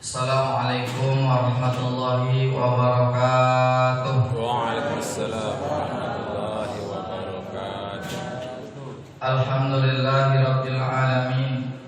Assalamualaikum warahmatullahi wabarakatuh. Waalaikumsalam warahmatullahi wabarakatuh. Alhamdulillahirabbil alamin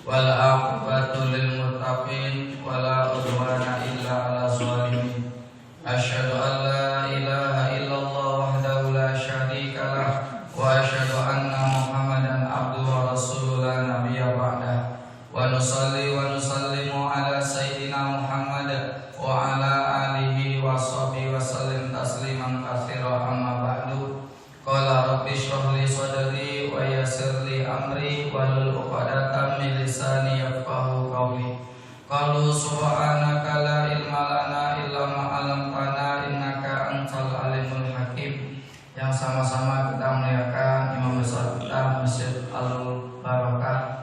wal aqibatu lil muttaqin wala udwana illa 'alal zalimin. Asyhadu an la ilaha illallah wahdahu la syarikalah wa asyhadu anna Muhammadan abduhu wa rasuluhu la nabiyya ba'dah. Wa nusalli wa nusallimu ala sayyidina Muhammad wa ala alihi wa sahbihi wa sallim tasliman katsira amma ba'du. Qala rabbi shrah li sadri wa yassir li amri wahlul 'uqdatam min lisani yafqahu qawli. Qalu subhanaka la ilma lana illa ma 'allamtana innaka antal alimul hakim. Yang sama-sama kita muliakan Imam besar kita Masjid Al-Barakah,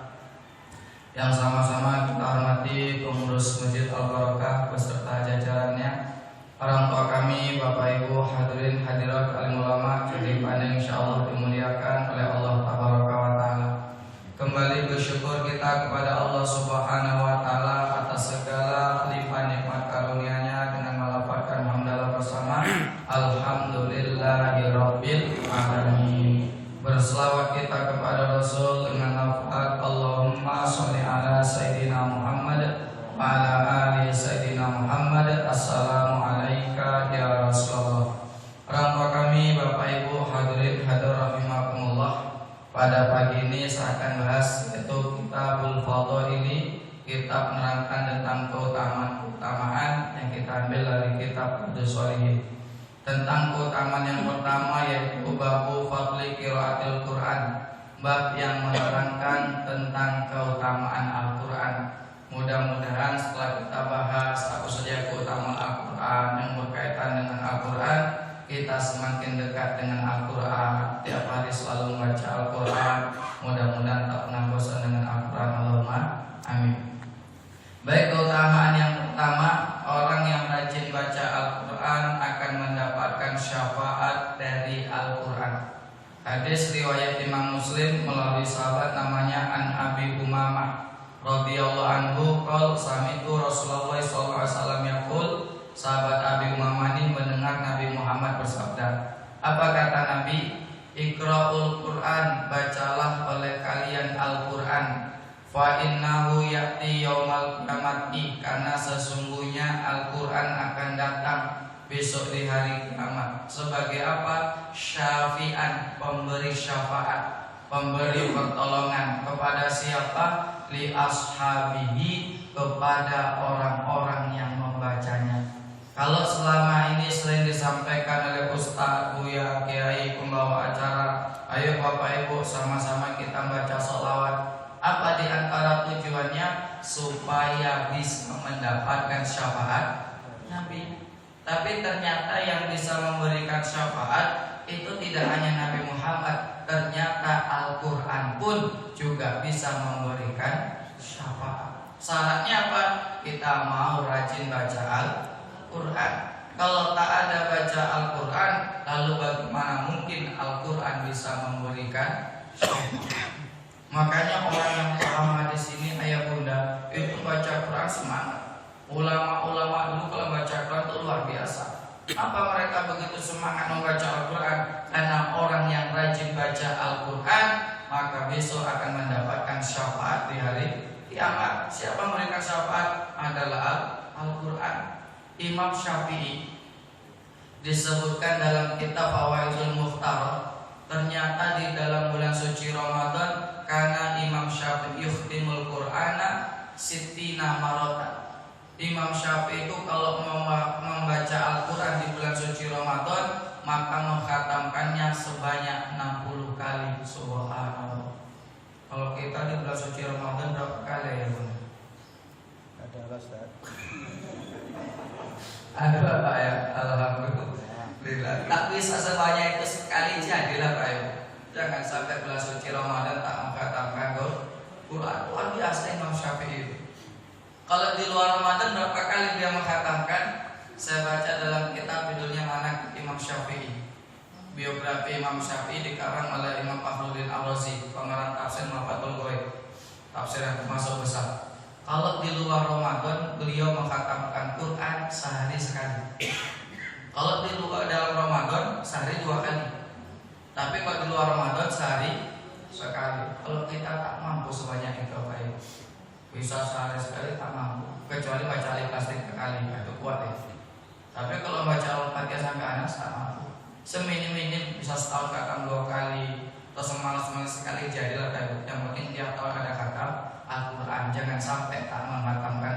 yang sama-sama kita hormati pengurus Masjid Al-Barakah beserta jajarannya, orang tua kami, Bapak Ibu hadirin hadirat alim ulama yang insyaallah dimuliakan oleh Allah Tabaraka wa Ta'ala. Kembali bersyukur kita kepada Allah Subhanahu wa Ta'ala atas segala limpah nikmat karunia-Nya dengan melafazkan hamdalah bersama Alhamdulillahirabbil alamin. Berselawat kita kepada Rasul dengan lafaz Allahumma sholli ala Sayyidina Muhammad wa ala ali Sayyidina Muhammad. Assalamu alayka ya Rasulullah. Orang tua kami, Bapak Ibu hadirin hadirat rahimakumullah, pada pagi ini saya akan bahas yaitu Kitabul Fadhaili, kitab menerangkan tentang keutamaan yang kita ambil dari kitab Riyadhus Shalihin. Tentang keutamaan yang pertama yaitu babu fadli qiraatil Quran, bab yang menerangkan tentang keutamaan Al-Quran. Mudah-mudahan setelah kita bahas apa saja keutamaan Al-Quran yang berkaitan dengan Al-Quran, kita semakin dekat dengan Al-Quran. Tiap hari selalu membaca Al-Quran. Mudah-mudahan tak pernah bosan dengan Al-Quran. Allahumma amin. Baik, keutamaan yang pertama, orang yang rajin baca Al-Quran akan mendapatkan syafaat dari Al-Quran. Hadis riwayat Imam Muslim melalui sahabat namanya An Abi Umamah radhiyallahu anhu qol sami'tu Rasulullah sallallahu alaihi wasallam yaqul. Sahabat Abi Umamah ini mendengar Nabi Muhammad bersabda. Apa kata Nabi? Iqra'ul Quran, bacalah oleh kalian Al-Quran. Fa innahu ya'ti yaumal qiyamati, karena sesungguhnya Al-Quran akan datang besok di hari kiamat sebagai apa? Syafi'an, pemberi syafaat, pemberi pertolongan kepada siapa? Li ashabihi, kepada orang-orang yang membacanya. Kalau selama ini sering disampaikan oleh ustaz, buya, kiai, pembawa acara, ayo Bapak Ibu sama-sama kita baca sholawat. Apa di antara tujuannya? Supaya bisa mendapatkan syafaat Nabi. Tapi ternyata yang bisa memberikan syafaat itu tidak hanya Nabi Muhammad, ternyata Al-Quran pun juga bisa memberikan syafaat. Syaratnya apa? Kita mau rajin baca Al-Quran. Kalau tak ada baca Al-Quran, lalu bagaimana mungkin Al-Quran bisa memberikan syafaat? Makanya orang yang paham hadis ini, ayah bunda, itu baca Quran semangat. Ulama-ulama dulu kalau baca Quran itu luar biasa. Apa mereka begitu semangat membaca Al-Quran? Karena orang yang rajin baca Al-Quran, maka besok akan mendapatkan syafaat di hari kiamat. Siapa memberikan syafaat? Adalah Al-Quran. Imam Syafi'i disebutkan dalam kitab Fawaidul Mukhtarah, ternyata di dalam bulan suci Ramadan karena Imam Syafi'i yukhtimul Qur'ana sittina maratan. Imam Syafi'i itu kalau membaca Al-Quran di bulan suci Ramadan, maka mengkhatamkannya sebanyak 60 kali. Subhanallah. Kalau kita di bulan suci Ramadan berapa kali ya Bun? Ada Ustaz. Ada Pak ya, alhamdulillah. Tak bisa sebanyak itu sekali jadilah Pak ya. Jangan sampai bulan suci Ramadan tak mengkhatamkan Quran. Luar biasa Imam Syafi'i itu. Kalau di luar Ramadan berapa kali dia mengkhatamkan? Saya baca dalam kitab judulnya Manaqib Imam Syafi'i. Biografi Imam Syafi'i dikarang oleh Imam Fakhruddin Ar-Razi, pengarang tafsir Mafathul Ghaib, tafsir yang termasuk besar. Kalau di luar Ramadan beliau mengkhatamkan Quran sehari sekali. Kalau di luar dalam Ramadan sehari 2 kali. Tapi kalau di luar Ramadan sehari sekali. Kalau kita tak mampu sebanyak itu Pak Ibu, bisa sehari sekali tak mampu, kecuali baca Al-Ikhlas 3 kali, itu kuat ya. Tapi kalau baca Al-Fatihah sampai Anas tak mampu. Seminim-minim bisa setahun khatam 2 kali, atau semalas-malas sekali jadilah Pak Ibu. Yang penting tiap tahun ada khatam Al-Quran. Jangan sampai tak menghatamkan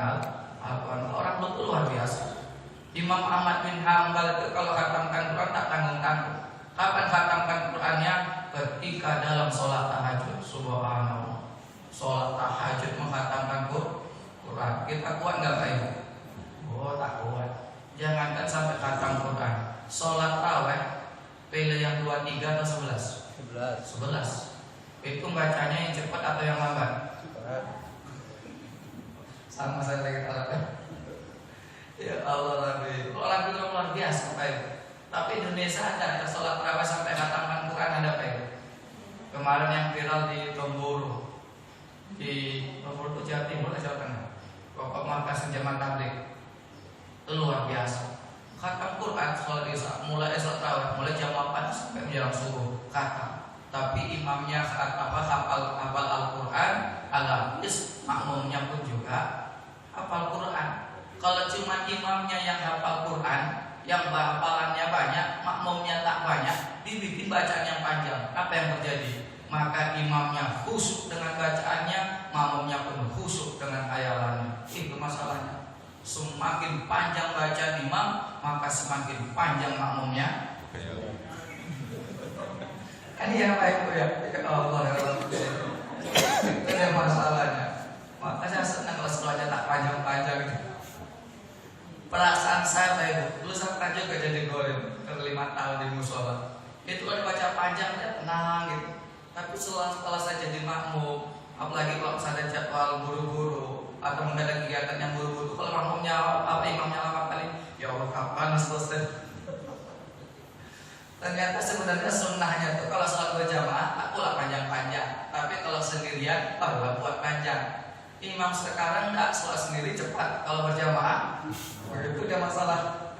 Al-Quran. Orang itu luar biasa. Imam Ahmad bin Hanbal itu kalau khatamkan Quran tak tanggung-tanggung. Kapan khatamkan Qurannya? Ketika dalam sholat tahajud. Subhanallah. Sholat tahajud menghatamkan Quran. Kita kuat nggak Pak Ibu? Oh tak kuat. Jangankan sampai khatam Quran. Sholat raweh pilih yang 23 atau 11? 11. Itu bacanya yang cepat atau yang lambat? Sama saya lagi alatnya. Ya Allah Nabi. Orang itu luar biasa Pak Ibu. Tapi Indonesia ada sholat raweh sampai khatamkan Quran ada Pak Ibu. Kemarin yang viral di Tomboro, di Tomboro itu Jawa Timur atau Jawa Tengah, pokok markas jamaah tabligh itu luar biasa. Khatam Quran sholat isya, mulai sholat raweh mulai jam 8 sampai menjelang subuh khatam. Tapi imamnya hafal Al-Quran, al-hafiz, makmumnya pun juga hafal Quran. Kalau cuma imamnya yang hafal Quran, yang hafalannya banyak, makmumnya tak banyak, dibikin bacaan yang panjang, apa yang terjadi? Maka imamnya khusyuk dengan bacaannya, makmumnya pun khusyuk dengan hayalannya. Itu masalahnya. Semakin panjang bacaan imam, maka semakin panjang makmumnya. Kan ya Pak Ibu ya, Allah ya Allah. Itu yang masalahnya. Makanya saya senang kalau sekolahnya tak panjang-panjang gitu. Perasaan saya Pak Ibu, dulu saya pernah juga jadi goreng 5 tahun di musola. Itu kan baca panjang dia tenang gitu. Tapi setelah saya jadi makmum, apalagi kalau saya ada jadwal buru-buru atau mendadak kegiatan yang buru-buru, kalau makmumnya imamnya lama kali, ya Allah kapan selesai? Ternyata sebenarnya sunnahnya tuh kalau sholat berjamaah aku lah panjang-panjang, tapi kalau sendirian lah buat panjang. Imam sekarang enggak sholat sendiri cepat, kalau berjamaah begitu dia masalah.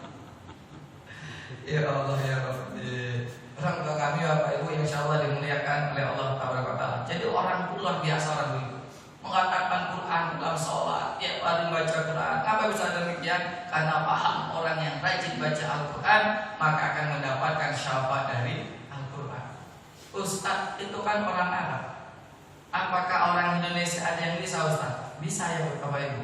Ya Allah ya Rabbi. Orang tua kami Bapak Ibu insya Allah dimuliakan oleh Allah Taala. Jadi orang itu luar biasa orang dulu, mengatakan Quran dalam sholat, tiap hari baca Quran. Kenapa bisa demikian? Karena paham orang yang rajin baca Al-Quran maka akan mendapatkan syafaat dari Al-Quran. Ustaz itu kan orang Arab. Apakah orang Indonesia ada yang bisa Ustaz? Bisa ya Bapak Ibu.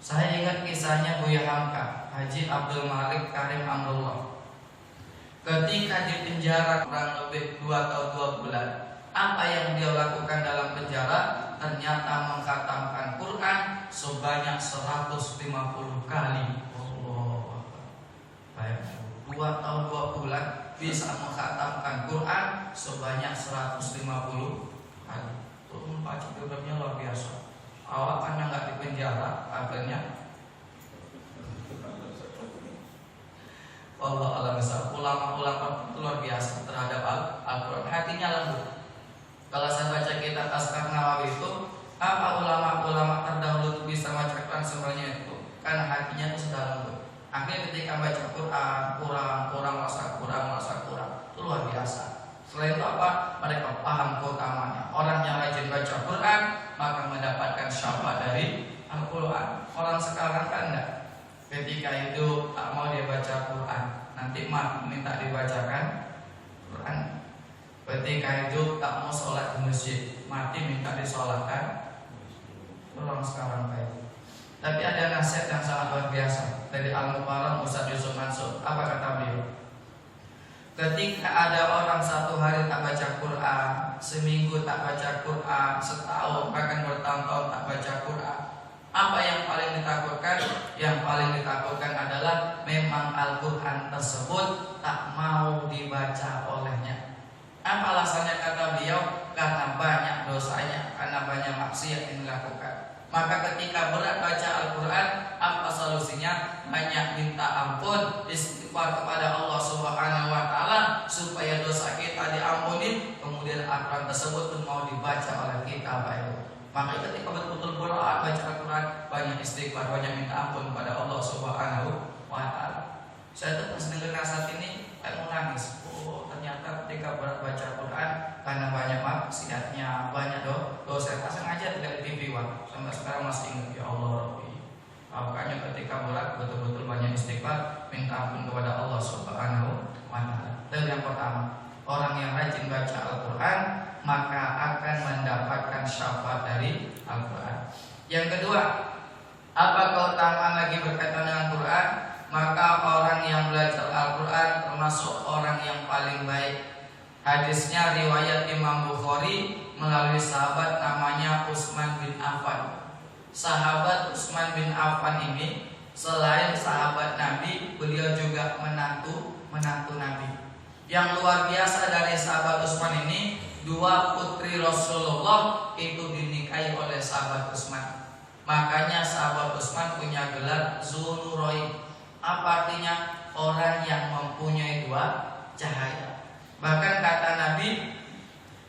Saya ingat kisahnya Buya Hamka, Haji Abdul Malik Karim Amrullah. Ketika di penjara kurang lebih 2 atau 2 bulan, apa yang dia lakukan dalam penjara? Ternyata mengkhatamkan Quran sebanyak 150 kali. Allah. Baik, 2 tahun 2 bulan bisa mengkhatamkan Quran sebanyak 150 kali. Itu membaca programnya luar biasa. Awal karena nggak di penjara, akhirnya Allah alam besar. Ulama-ulama luar biasa terhadap Al-Quran. Hatinya lembut. Kalau saya baca kitab Askar Nawawi itu, apa ulama-ulama terdahulu itu bisa baca Quran sebenarnya itu karena hatinya itu sudah lembut. Akhirnya ketika baca Quran kurang, itu luar biasa. Selain itu apa? Mereka paham keutamanya. Orang yang rajin baca Quran maka mendapatkan syafaat dari Al-Quran. Orang sekarang kan enggak. Ketika itu tak mau dia baca Quran, nanti minta dibacakan Quran. Ketika itu tak mau sholat di masjid, mati minta disolatkan. Orang sekarang baik. Tapi ada nasihat yang sangat luar biasa dari Al-Mukarram Ustaz Yusuf Mansur. Apa kata beliau? Ketika ada orang 1 hari tak baca Quran, seminggu tak baca Quran, setahun bahkan bertahun-tahun tak baca Quran, apa yang paling ditakutkan? Yang paling ditakutkan adalah memang Al-Quran tersebut tak mau dibaca olehnya. Apa alasannya kata beliau? Karena banyak dosanya, karena banyak maksiat yang dilakukan. Maka ketika berat baca Al-Quran, apa solusinya? Banyak minta ampun, istighfar kepada Allah Subhanahu wa Ta'ala supaya dosa kita diampuni. Kemudian Al-Quran tersebut pun mau dibaca oleh kita, Bapak. Maka ketika betul-betul berat baca Al-Quran istighfar, banyak minta ampun kepada Allah Subhanahu wa taala. Saya tuh pas dengar nasihat ini kayak mau nangis. Oh, ternyata ketika berat baca Quran karena banyak maksiatnya, banyak dosa. Saya sengaja tidak di TV, sampai sekarang masih ingat, ya Allah Rabbi. Makanya ketika berat betul-betul banyak istighfar, minta ampun kepada Allah Subhanahu wa taala. Itu yang pertama. Orang yang rajin baca Al-Quran maka akan mendapatkan syafaat dari Al-Quran. Yang kedua, apa keutamaan lagi berkaitan dengan Quran? Maka orang yang belajar Al-Quran termasuk orang yang paling baik. Hadisnya riwayat Imam Bukhari melalui sahabat namanya Utsman bin Affan. Sahabat Utsman bin Affan ini selain sahabat Nabi, beliau juga menantu Nabi. Yang luar biasa dari sahabat Utsman ini, 2 putri Rasulullah itu dinikahi oleh sahabat Utsman. Makanya sahabat Utsman punya gelar Dzunurain. Apa artinya? Orang yang mempunyai 2 cahaya. Bahkan kata Nabi,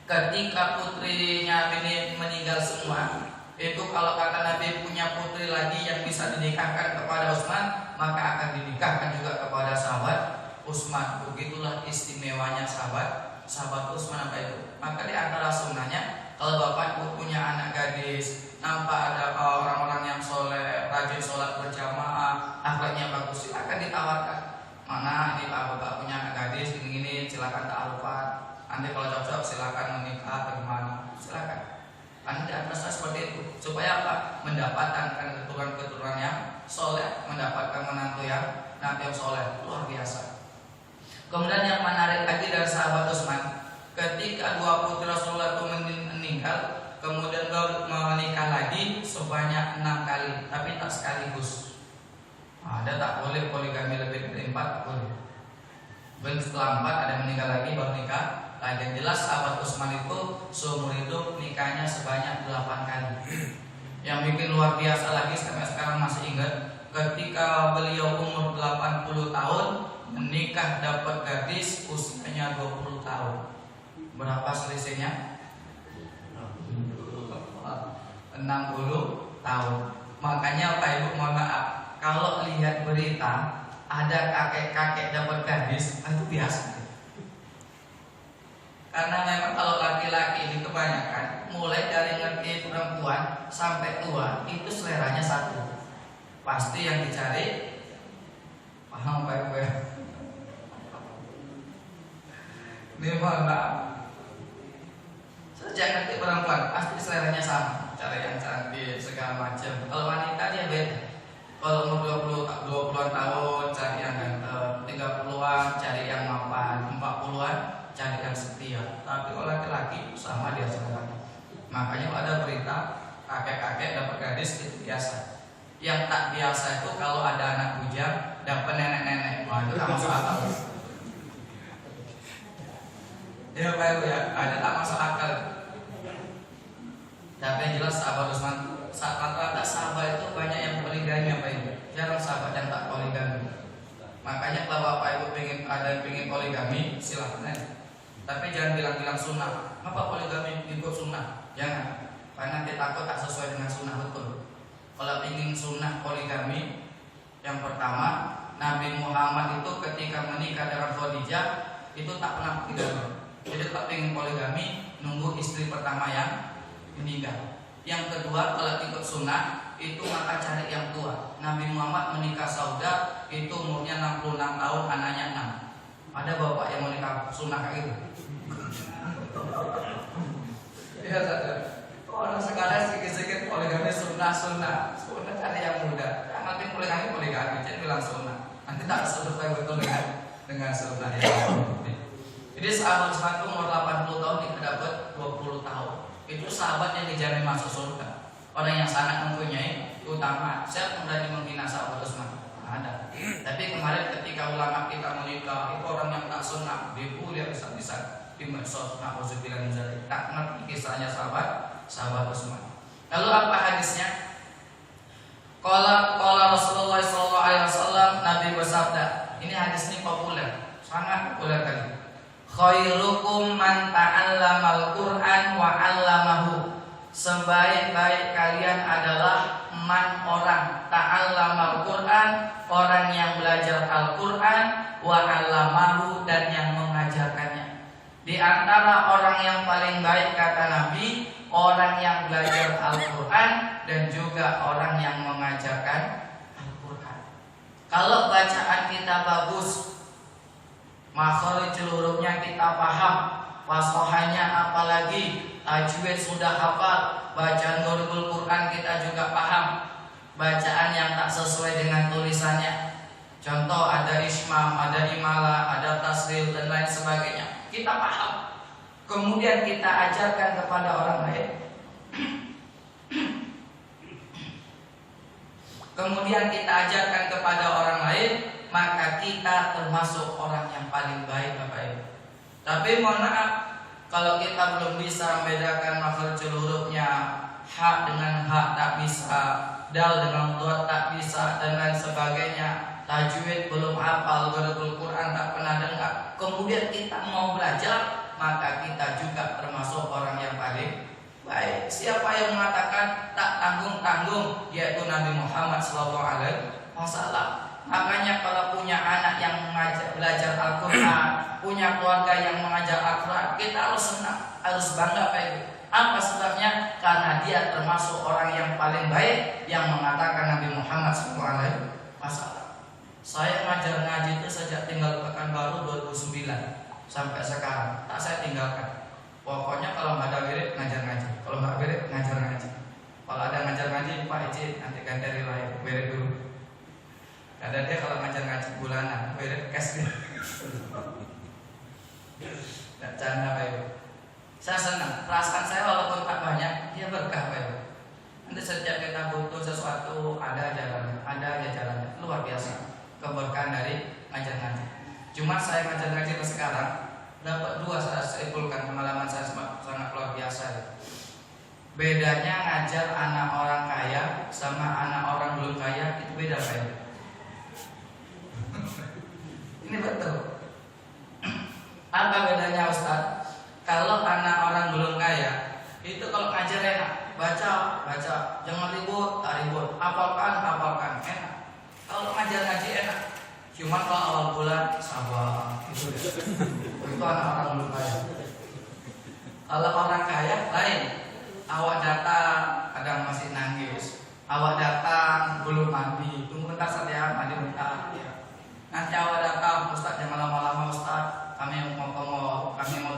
ketika putrinya ini meninggal semua, itu kalau kata Nabi punya putri lagi yang bisa dinikahkan kepada Utsman, maka akan dinikahkan juga kepada sahabat Utsman. Begitulah istimewanya sahabat Utsman apa itu. Maka di antara sunnahnya, kalau bapak ibu punya anak gadis, nampak ada orang-orang yang soleh, rajin sholat berjamaah, akhlaknya bagus, silakan ditawarkan. Mana ini pak bapak punya anak gadis gini-gini, silakan ta'arufan. Nanti kalau cocok silakan menikah bagaimana, silakan. Anda merasa seperti itu supaya apa? Mendapatkan keturunan yang soleh, mendapatkan menantu yang soleh, luar biasa. Kemudian yang menarik lagi dari sahabat Utsman, ketika 2 putri Rasulullah itu meninggal, kemudian beliau menikah lagi sebanyak 6 kali, tapi tak sekaligus. Ada tak boleh poligami lebih dari 4 boleh. Dan setelah 4 ada meninggal lagi baru nikah. Yang jelas sahabat Utsman itu seumur hidup nikahnya sebanyak 8 kali. Yang bikin luar biasa lagi sampai sekarang masih ingat, ketika beliau umur 80 tahun menikah dapat gadis usianya 20 tahun. Berapa selisihnya? 60 tahun. Makanya Pak Ibu mohon maaf, kalau lihat berita ada kakek-kakek dapat gadis, itu biasa. Karena memang kalau laki-laki ini kebanyakan mulai dari ngerti perempuan sampai tua itu seleranya satu. Pasti yang dicari, paham Pak Ibu ya? Ini mohon maaf, sejak ngerti perempuan pasti seleranya sama, cari yang cantik segala macam. Kalau wanita dia beda. Kalau umur 20-an tahun cari yang ganteng, 30-an cari yang mapan, 40-an cari yang setia. Tapi kalau laki-laki sama dia sekarang. Makanya kalau ada berita kakek-kakek dapat gadis itu biasa. Yang tak biasa itu kalau ada anak bujang dapat nenek-nenek. Wah, itu tak masuk akal. Ya Pak Ibu ya, ada tak masuk akal. Tapi yang jelas sahabat Utsman, rata-rata sahabat itu banyak yang poligami apa ini. Jarang sahabat yang tak poligami. Makanya kalau Bapak Ibu pengen poligami, silahkan aja. Tapi jangan bilang-bilang sunnah. Apa poligami ikut sunnah? Jangan. Karena nanti takut tak sesuai dengan sunnah betul. Kalau ingin sunnah poligami, yang pertama Nabi Muhammad itu ketika menikah dengan Khadijah itu tak pernah poligami. Jadi tak ingin poligami, nunggu istri pertama yang meninggal. Yang kedua, kalau ikut sunnah itu maka cari yang tua. Nabi Muhammad menikah Saudah itu umurnya 66 tahun, anaknya 6. Ada bapak yang menikah sunnah kayak gitu? Iya saja. Orang sekarang sedikit-sedikit poligami sunnah cari yang muda. Yang nanti poligami jadi bilang sunnah. Nanti tak sesuai betul dengan sunnah yang. Jadi sahabat Utsman itu umur 80 tahun tidak dapat 20 tahun. Itu sahabat yang dijamin masuk surga. Orang yang sangat mempunyai keutamaan. Saya berani menghina sahabat Utsman. Ada. Tapi kemarin ketika ulama kita menikah, itu orang yang tak sunnah, dibully bisa-bisa di medsos. Nauzubillah min dzalik. Tak ngerti kisahnya sahabat Utsman. Lalu apa hadisnya? Qala Rasulullah SAW, Nabi bersabda. Ini hadis ini populer, sangat populer kali. Khairukum man ta'allamal Qur'an wa 'allamahu. Sebaik-baik kalian adalah man orang ta'allamal Quran, orang yang belajar Al-Quran, wa 'allamahu dan yang mengajarkannya. Di antara orang yang paling baik kata Nabi, orang yang belajar Al-Quran dan juga orang yang mengajarkan Al-Quran. Kalau bacaan kita bagus, makharijul hurufnya kita paham, fasohanya apalagi, tajwid sudah hafal, bacaan Nurul Quran kita juga paham, bacaan yang tak sesuai dengan tulisannya, contoh ada ismam, ada imala, ada tasril dan lain sebagainya, kita paham. Kemudian kita ajarkan kepada orang lain. Kemudian kita ajarkan kepada orang lain, maka kita termasuk orang yang paling baik Bapak Ibu. Tapi mohon maaf, kalau kita belum bisa membedakan makhrajul hurufnya, ha dengan ha tak bisa, dal dengan dot tak bisa dan lain sebagainya, tajwid belum hafal, Nurul Quran tak pernah dengar, kemudian kita mau belajar, maka kita juga termasuk orang yang paling baik. Siapa yang mengatakan tak tanggung-tanggung, yaitu Nabi Muhammad SAW. Makanya kalau punya anak yang belajar Al-Quran, punya keluarga yang mengajar Al-Quran, kita harus senang, harus bangga Pak Ibu. Apa sebabnya? Karena dia termasuk orang yang paling baik yang mengatakan Nabi Muhammad SAW. Saya ngajar ngaji itu sejak tinggal Pekanbaru 2009 sampai sekarang, tak saya tinggalkan. Pokoknya kalau nggak ada wirid ngajar ngaji, kalau nggak wirid ngajar ngaji. Kalau ada ngajar ngaji, Pak izin nanti ganti hari lain, wirid dulu. Ada dia kalau ngajar ngaji bulanan, wirid cash dia. Nggak canda Pak Ibu. Saya senang, perasaan saya walaupun tak banyak, dia berkah Pak Ibu. Nanti setiap kita butuh sesuatu ada jalannya, luar biasa keberkahan dari ngajar ngaji. Cuma saya ngajar ngaji ke sekarang dapat dua, saya simpulkan pengalaman saya sangat luar biasa. Bedanya ngajar anak orang kaya sama anak orang belum kaya itu beda Pak Ibu. Ini betul. Apa bedanya Ustaz? Kalau anak orang belum kaya itu kalau ngajar enak, baca, jangan ribut, tak ribut, hafalkan, enak. Kalau ngajar ngaji enak. Cuma kalau awal bulan sabar, itu anak orang belum kaya. Kalau orang kaya lain, awak datang kadang masih nangis, awak datang belum mandi, tunggu bentar saja mandi bentar. Ya. Nanti awak datang, Ustaz jangan lama-lama Ustaz, kami mau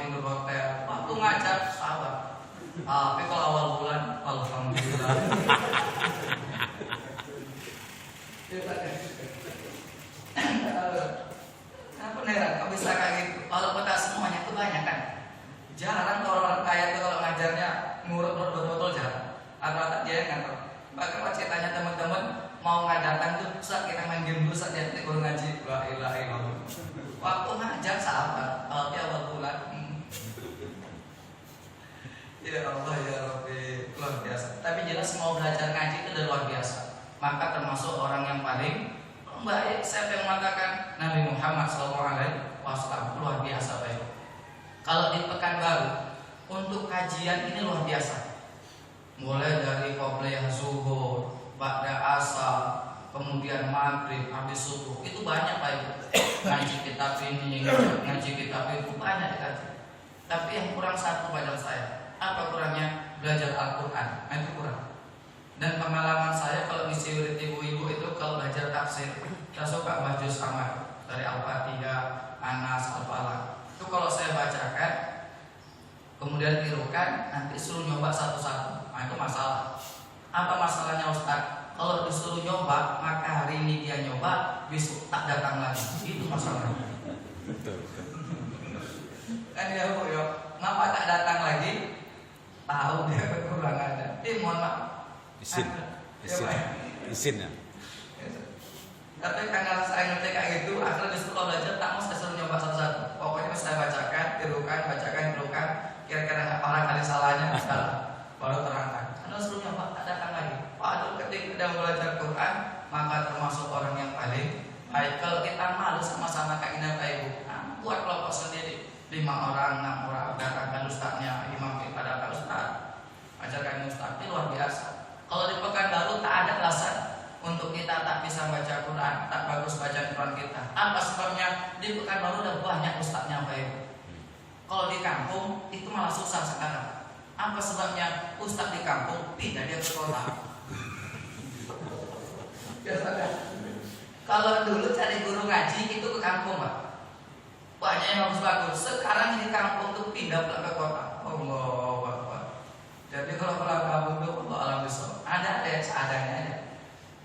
tidur hotel. Waktu ngajar sabar. Tapi kalau awal bulan, alhamdulillah. Kenapa heran? Kok bisa kayak gitu? Kalau kita semuanya kebanyakan. Jarang kalau orang kaya itu kalau ngajarnya ngurut-ngurut betul-betul jarang. Rata-rata dia yang ngatur. Bahkan kalau ceritanya teman-teman mau datang tuh, Ustaz kita main game dulu Ustaz ya, guru ngaji. La ilaha illallah. Waktu ngajar sahabat, kalau dia awal bulan. Ya Allah ya Rabbi, luar biasa. Tapi jelas mau belajar ngaji itu udah luar biasa. Maka termasuk orang yang paling baik. Siapa yang mengatakan Nabi Muhammad SAW luar biasa baik. Kalau di Pekanbaru untuk kajian ini luar biasa. Mulai dari qobliyah zuhur, ba'da asar, kemudian maghrib, habis subuh, itu banyak baik. Ngaji kitab ini, ngaji kitab itu banyak dikaji. Tapi yang kurang satu pada saya. Apa kurangnya? Belajar Al-Quran. Nah, itu kurang. Dan pengalaman saya kalau ngisi wirid ibu-ibu itu kalau belajar tafsir, saya suka baca juz amat dari Al-Fatihah, Anas, Al-Falaq. Itu kalau saya bacakan, kemudian tirukan, nanti suruh nyoba satu-satu. Nah itu masalah. Apa masalahnya Ustaz? Kalau disuruh nyoba, maka hari ini dia nyoba, besok tak datang lagi. Itu masalahnya. Kan dia ngapa tak datang lagi? Tahu dia kekurangannya. Mohon maaf. Isin ya. Tapi karena saya ngerti kayak gitu, akhirnya disuruh belajar, tak mau saya suruh nyoba satu-satu. Pokoknya saya bacakan, tirukan, kira-kira orang kali salahnya, salah, baru terangkan. Karena suruh nyoba, tak datang lagi. Waduh, ketika kita belajar Quran, maka termasuk orang yang paling baik. Kalau kita malu sama-sama kayak ini Pak Ibu, buat kelompok sendiri, 5 orang, 6 orang, datangkan ustaznya, imam kita datang ustaz, ajarkan ustaz, ini luar biasa. Kalau di Pekanbaru tak ada alasan untuk kita tak bisa baca Quran, tak bagus baca Quran kita. Apa sebabnya? Di Pekanbaru udah banyak ustadznya Pak Ibu. Kalau di kampung itu malah susah sekarang. Apa sebabnya? Ustadz di kampung pindah dia ke kota. Biasanya. Kalau dulu cari guru ngaji itu ke kampung Pak, banyak yang bagus-bagus. Sekarang di kampung tuh pindah ke kota. Allah Akbar. Jadi kalau pulang kampung tuh Allah alam besok ada ya seadanya aja.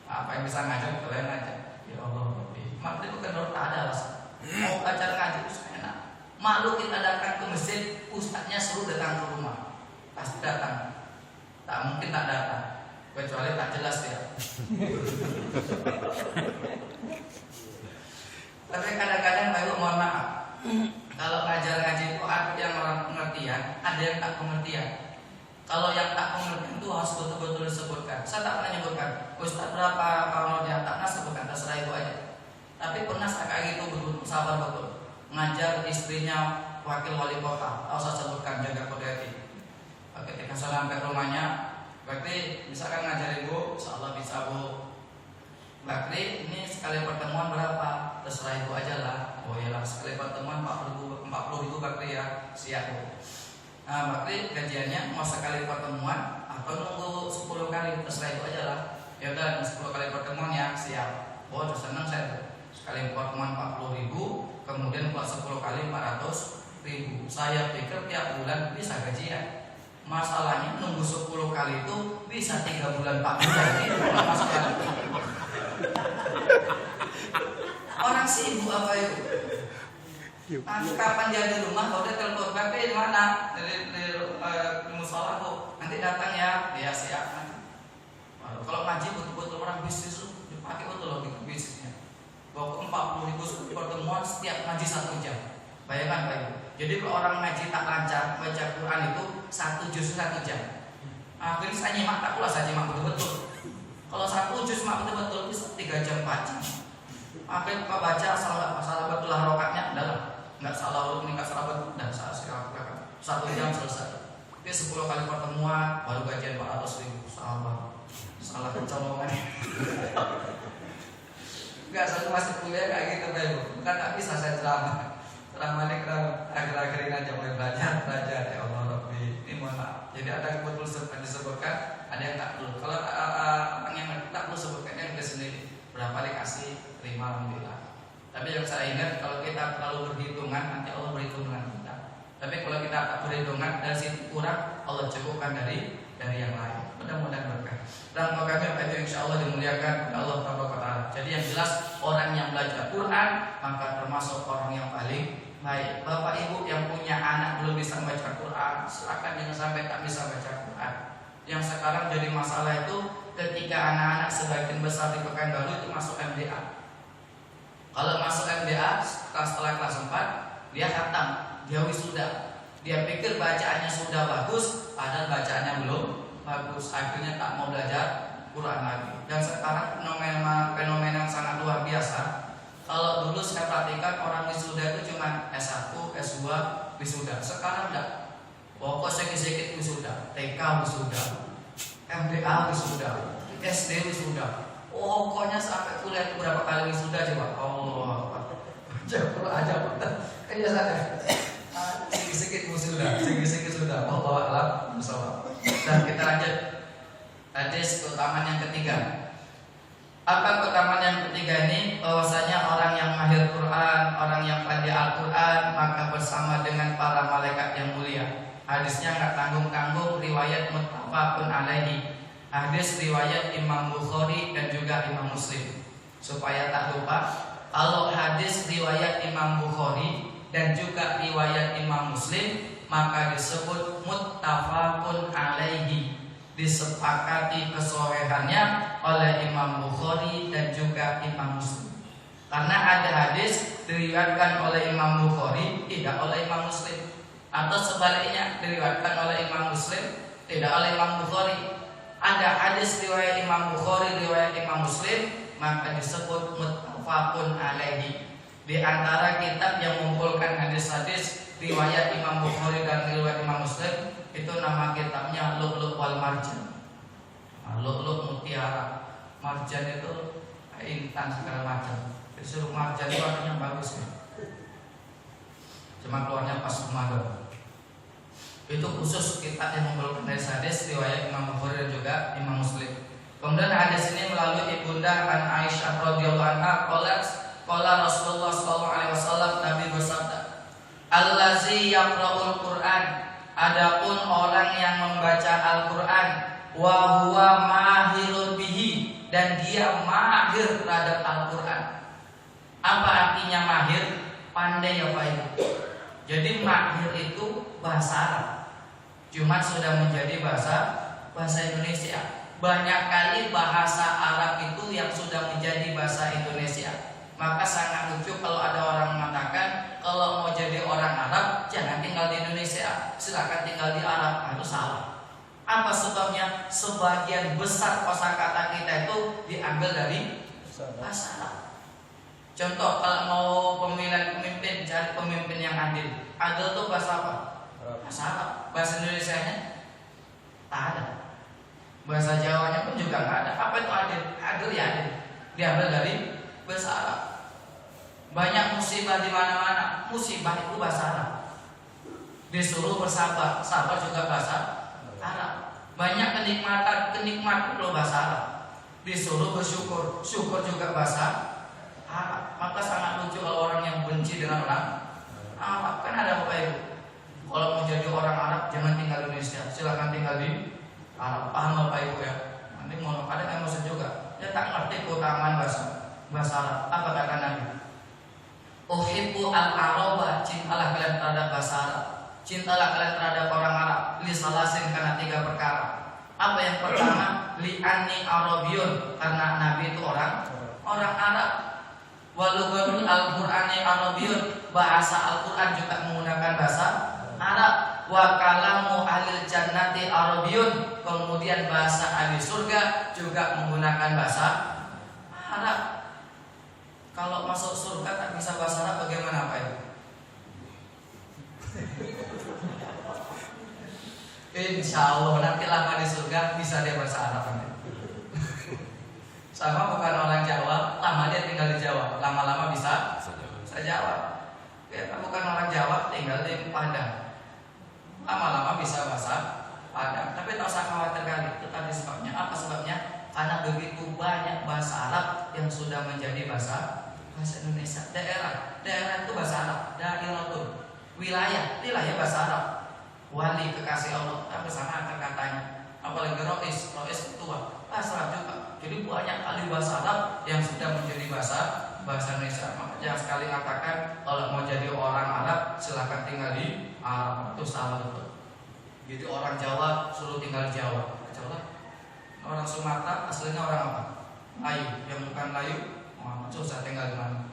Apa yang bisa ngajar kalian aja. Ya Allah Rabbi. Maka itu kan tak ada alasan. Mau acara ngaji itu enak. Malu kita datang ke masjid, ustadznya suruh datang ke rumah. Pasti datang. Tak mungkin tak datang. Kecuali tak jelas dia. Tapi kadang-kadang Pak Ibu mohon maaf, kalau ngajar ngaji itu ada yang orang pengertian, ada yang tak pengertian. Kalau yang tak pengertian itu harus betul-betul disebutkan. Saya tak pernah nyebutkan Ustaz berapa kalau dia tak pernah sebutkan, terserah Ibu aja. Tapi pernah saya kayak gitu, betul sabar betul. Ngajar istrinya wakil wali kota, harus saya sebutkan jaga kode etik. Ketika saya sampai rumahnya, berarti misalkan ngajarin Bu, insyaallah bisa Bu. Bakri ini sekali pertemuan berapa? Terserah Ibu aja lah. Oh iyalah sekali pertemuan 40 ribu Bakri ya, siap Bu. Nah Bakri gajiannya mau sekali pertemuan atau nunggu 10 kali, terserah Ibu aja lah. Ya udah 10 kali pertemuan ya, siap. Oh udah seneng saya tuh. Sekali pertemuan 40 ribu, kemudian buat 10 kali 400 ribu. Saya pikir tiap bulan bisa gajian. Masalahnya nunggu 10 kali itu bisa 3 bulan 4 bulan itu masalah. Orang sibuk apa itu? Kapan dia di rumah? Kalau dia telepon Bapak di mana? Di musola kok. Nanti datang ya, dia siap nanti. Kalau ngaji betul-betul orang bisnis tuh dipakai betul loh bisnisnya. Bawa 40 ribu pertemuan setiap ngaji 1 jam. Bayangkan Pak Ibu. Jadi kalau orang ngaji tak lancar baca Quran itu 1 juz 1 jam. Akhirnya saya nyimak tak pula, saya nyimak betul-betul. Kalau 1 juz mak betul-betul bisa 3 jam 4 jam. Akhirnya Pak baca salah betul lah rokatnya, adalah nggak salah urut ini nggak salah betul dan salah silakan 1 jam selesai. Tapi 10 kali pertemuan baru gajian 400 ribu. Salah kecolongan. Enggak, saya masih kuliah kayak gitu Pak Ibu. Bukan tak bisa saya ceramah ini akhir-akhir ini aja mulai belajar ya Allah Rabbi. Ini mohon maaf. Jadi ada yang betul disebutkan, ada yang tak perlu. Kalau orang yang tak perlu sebutkan yang kita sendiri berapa dikasih terima alhamdulillah. Tapi yang saya ingat kalau kita terlalu berhitungan nanti Allah berhitung dengan kita. Tapi kalau kita tak berhitungan dari situ kurang, Allah cukupkan dari yang lain. Mudah-mudahan berkah. Dan kami itu insya Allah dimuliakan oleh Allah Taala. Jadi yang jelas orang yang belajar Quran maka termasuk orang yang paling baik. Bapak Ibu yang punya anak belum bisa baca Quran, silakan jangan sampai tak bisa baca Quran. Yang sekarang jadi masalah itu ketika anak-anak sebagian besar di Pekanbaru itu masuk MDA. Kalau masuk MDA setelah kelas 4 dia khatam, dia wisuda. Dia pikir bacaannya sudah bagus, padahal bacaannya belum bagus. Akhirnya tak mau belajar Quran lagi. Dan sekarang fenomena yang sangat luar biasa. Kalau dulu saya perhatikan orang wisuda itu cuma S1, S2 wisuda. Sekarang enggak. Pokok sedikit wisuda, TK wisuda, MDA wisuda, SD wisuda. Pokoknya sampai kuliah berapa kali wisuda coba. Allah. Jauh aja Iya saja. Sedikit wisuda, sedikit sudah. Allah a'lam bishawab. Dan kita lanjut hadis keutamaan yang ketiga. Apa keutamaan yang ketiga ini? Bahwasanya orang yang mahir Quran, orang yang pandai Al-Quran, maka bersama dengan para malaikat yang mulia. Hadisnya nggak tanggung-tanggung, riwayat muttafaqun alaihi. Hadis riwayat Imam Bukhari dan juga Imam Muslim. Supaya tak lupa, kalau hadis riwayat Imam Bukhari dan juga riwayat Imam Muslim maka disebut muttafaqun alaihi, disepakati kesohihannya oleh Imam Bukhari dan juga Imam Muslim. Karena ada hadis diriwayatkan oleh Imam Bukhari tidak oleh Imam Muslim, atau sebaliknya diriwayatkan oleh Imam Muslim tidak oleh Imam Bukhari. Ada hadis riwayat Imam Bukhari, riwayat Imam Muslim, maka disebut muttafaqun alaihi. Di antara kitab yang mengumpulkan hadis-hadis riwayat Imam Bukhari dan riwayat Imam Muslim itu nama kitabnya Lu'lu' wal Marjan. lu'lu', mutiara, marjan itu intan segala macam. Disuruh marjan itu artinya bagus ya. Cuma keluarnya pas Ramadan. Itu khusus kita yang mengeluarkan hadis riwayat Imam Bukhari dan juga Imam Muslim. Kemudian hadis ini melalui ibunda an Aisyah radhiyallahu anha qala Rasulullah sallallahu alaihi wasallam, Nabi bersabda, "Allazi yaqra'ul Qur'an," adapun orang yang membaca Al-Qur'an, wa huwa mahirun bihi, dan dia mahir terhadap Al-Qur'an. Apa artinya mahir? Pandai ya Pak Ibu. Jadi mahir itu bahasa Arab, cuma sudah menjadi bahasa Indonesia. Banyak kali bahasa Arab itu yang sudah menjadi bahasa Indonesia. Maka sangat lucu kalau ada orang mengatakan kalau mau jadi orang Arab jangan tinggal di Indonesia, silakan tinggal di Arab. Nah, itu salah. Apa sebabnya? Sebagian besar kosakata kita itu diambil dari bahasa Arab. Contoh, kalau mau pemilihan pemimpin, cari pemimpin yang adil. Adil itu bahasa apa? Bahasa Arab. Bahasa Indonesianya tak ada. Bahasa Jawanya pun juga nggak ada. Apa itu adil? Adil ya adil. Diambil dari bahasa Arab. Banyak musibah di mana-mana. Musibah itu bahasa Arab. Disuruh bersabar, sabar juga bahasa Arab. Banyak kenikmatan itu bahasa Arab. Disuruh bersyukur, syukur juga bahasa Arab. Maka sangat lucu kalau orang yang benci dengan orang Arab. Kan ada Bapak Ibu, kalau mau jadi orang Arab jangan tinggal di Indonesia, silakan tinggal di Arab. Paham Bapak Ibu ya? Nanti mau ada emosi juga. Dia tak ngerti keutamaan bahasa Arab. Apa kata Nabi? Uhibbu al-araba, cintalah kalian terhadap bahasa Arab. Cintalah kalian terhadap orang Arab. Li salasin, karena 3 perkara. Apa yang pertama? Li anni arabiyun, karena Nabi itu orang Arab. Walughatul al-Qur'ani arabiyun, bahasa Al-Qur'an juga menggunakan bahasa Arab. Wa kalamu ahlil jannati arabiyun, kemudian bahasa ahli surga juga menggunakan bahasa Arab. Kalau masuk surga tak bisa bahasa Arab bagaimana Pak Ibu? Insya Allah nanti lama di surga bisa dia bahasa Arab. Sama bukan orang Jawa, lama dia tinggal di Jawa, lama-lama bisa Jawa. Ya, bukan orang Jawa, tinggal di Padang, lama-lama bisa bahasa Padang. Tapi tak usah khawatir kali, itu tadi sebabnya. Apa sebabnya? Karena begitu banyak bahasa Arab yang sudah menjadi bahasa Indonesia. Daerah itu bahasa Arab. Daerah itu wilayah bahasa Arab. Wali kekasih Allah, tapi sama kata-katanya. Apalagi Rois ketua, bahasa Arab juga. Jadi banyak kali bahasa Arab yang sudah menjadi bahasa Indonesia. Makanya sekali katakan kalau mau jadi orang Arab silakan tinggal di Arab, itu salah betul. Jadi orang Jawa suruh tinggal di Jawa. Orang Sumatera aslinya orang apa? Melayu. Yang bukan Melayu, susah tinggal di mana.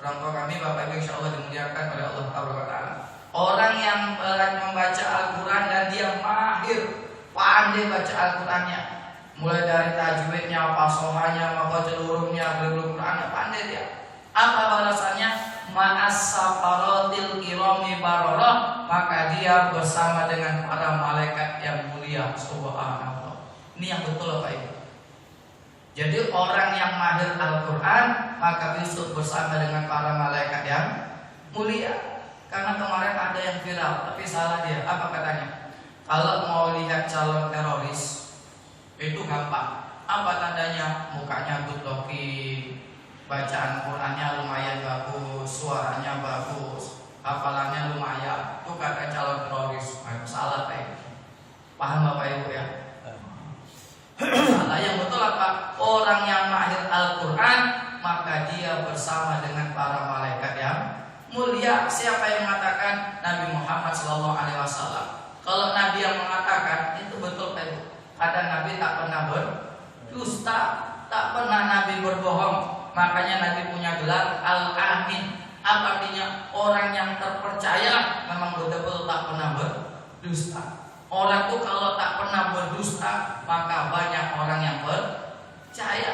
Orang tua kami Bapak Ibu insya Allah dimuliakan oleh Allah Taala. Orang yang membaca Al-Quran dan dia mahir, pandai baca Al-Qurannya, mulai dari tajwidnya, fasohanya, makhrajul hurufnya, belum Qurannya, pandai dia. Apa balasannya? Ma'as-safaratil kirami bararah, maka dia bersama dengan para malaikat yang mulia. Subhanallah. Ini yang betul Pak Ibu. Jadi orang yang mahir Al-Quran maka besok bersama dengan para malaikat yang mulia. Karena kemarin ada yang viral, tapi salah dia. Apa katanya? Kalau mau lihat calon teroris itu gampang. Apa tandanya? Mukanya good looking, bacaan Qurannya lumayan bagus, suaranya bagus, hafalannya lumayan. Itu kata calon teroris. Nah, itu salah Pak. Paham Bapak Ibu ya? Salah. Yang betul apa? Orang yang mahir Al-Quran maka dia bersama dengan para malaikat yang mulia. Siapa yang mengatakan? Nabi Muhammad SAW. Kalau Nabi yang mengatakan itu betul Pak Ibu. Kata Nabi tak pernah berdusta, tak pernah Nabi berbohong. Makanya Nabi punya gelar Al-Amin. Apa artinya? Orang yang terpercaya, memang betul-betul tak pernah berdusta. Orang itu kalau tak pernah berdusta maka banyak orang yang percaya.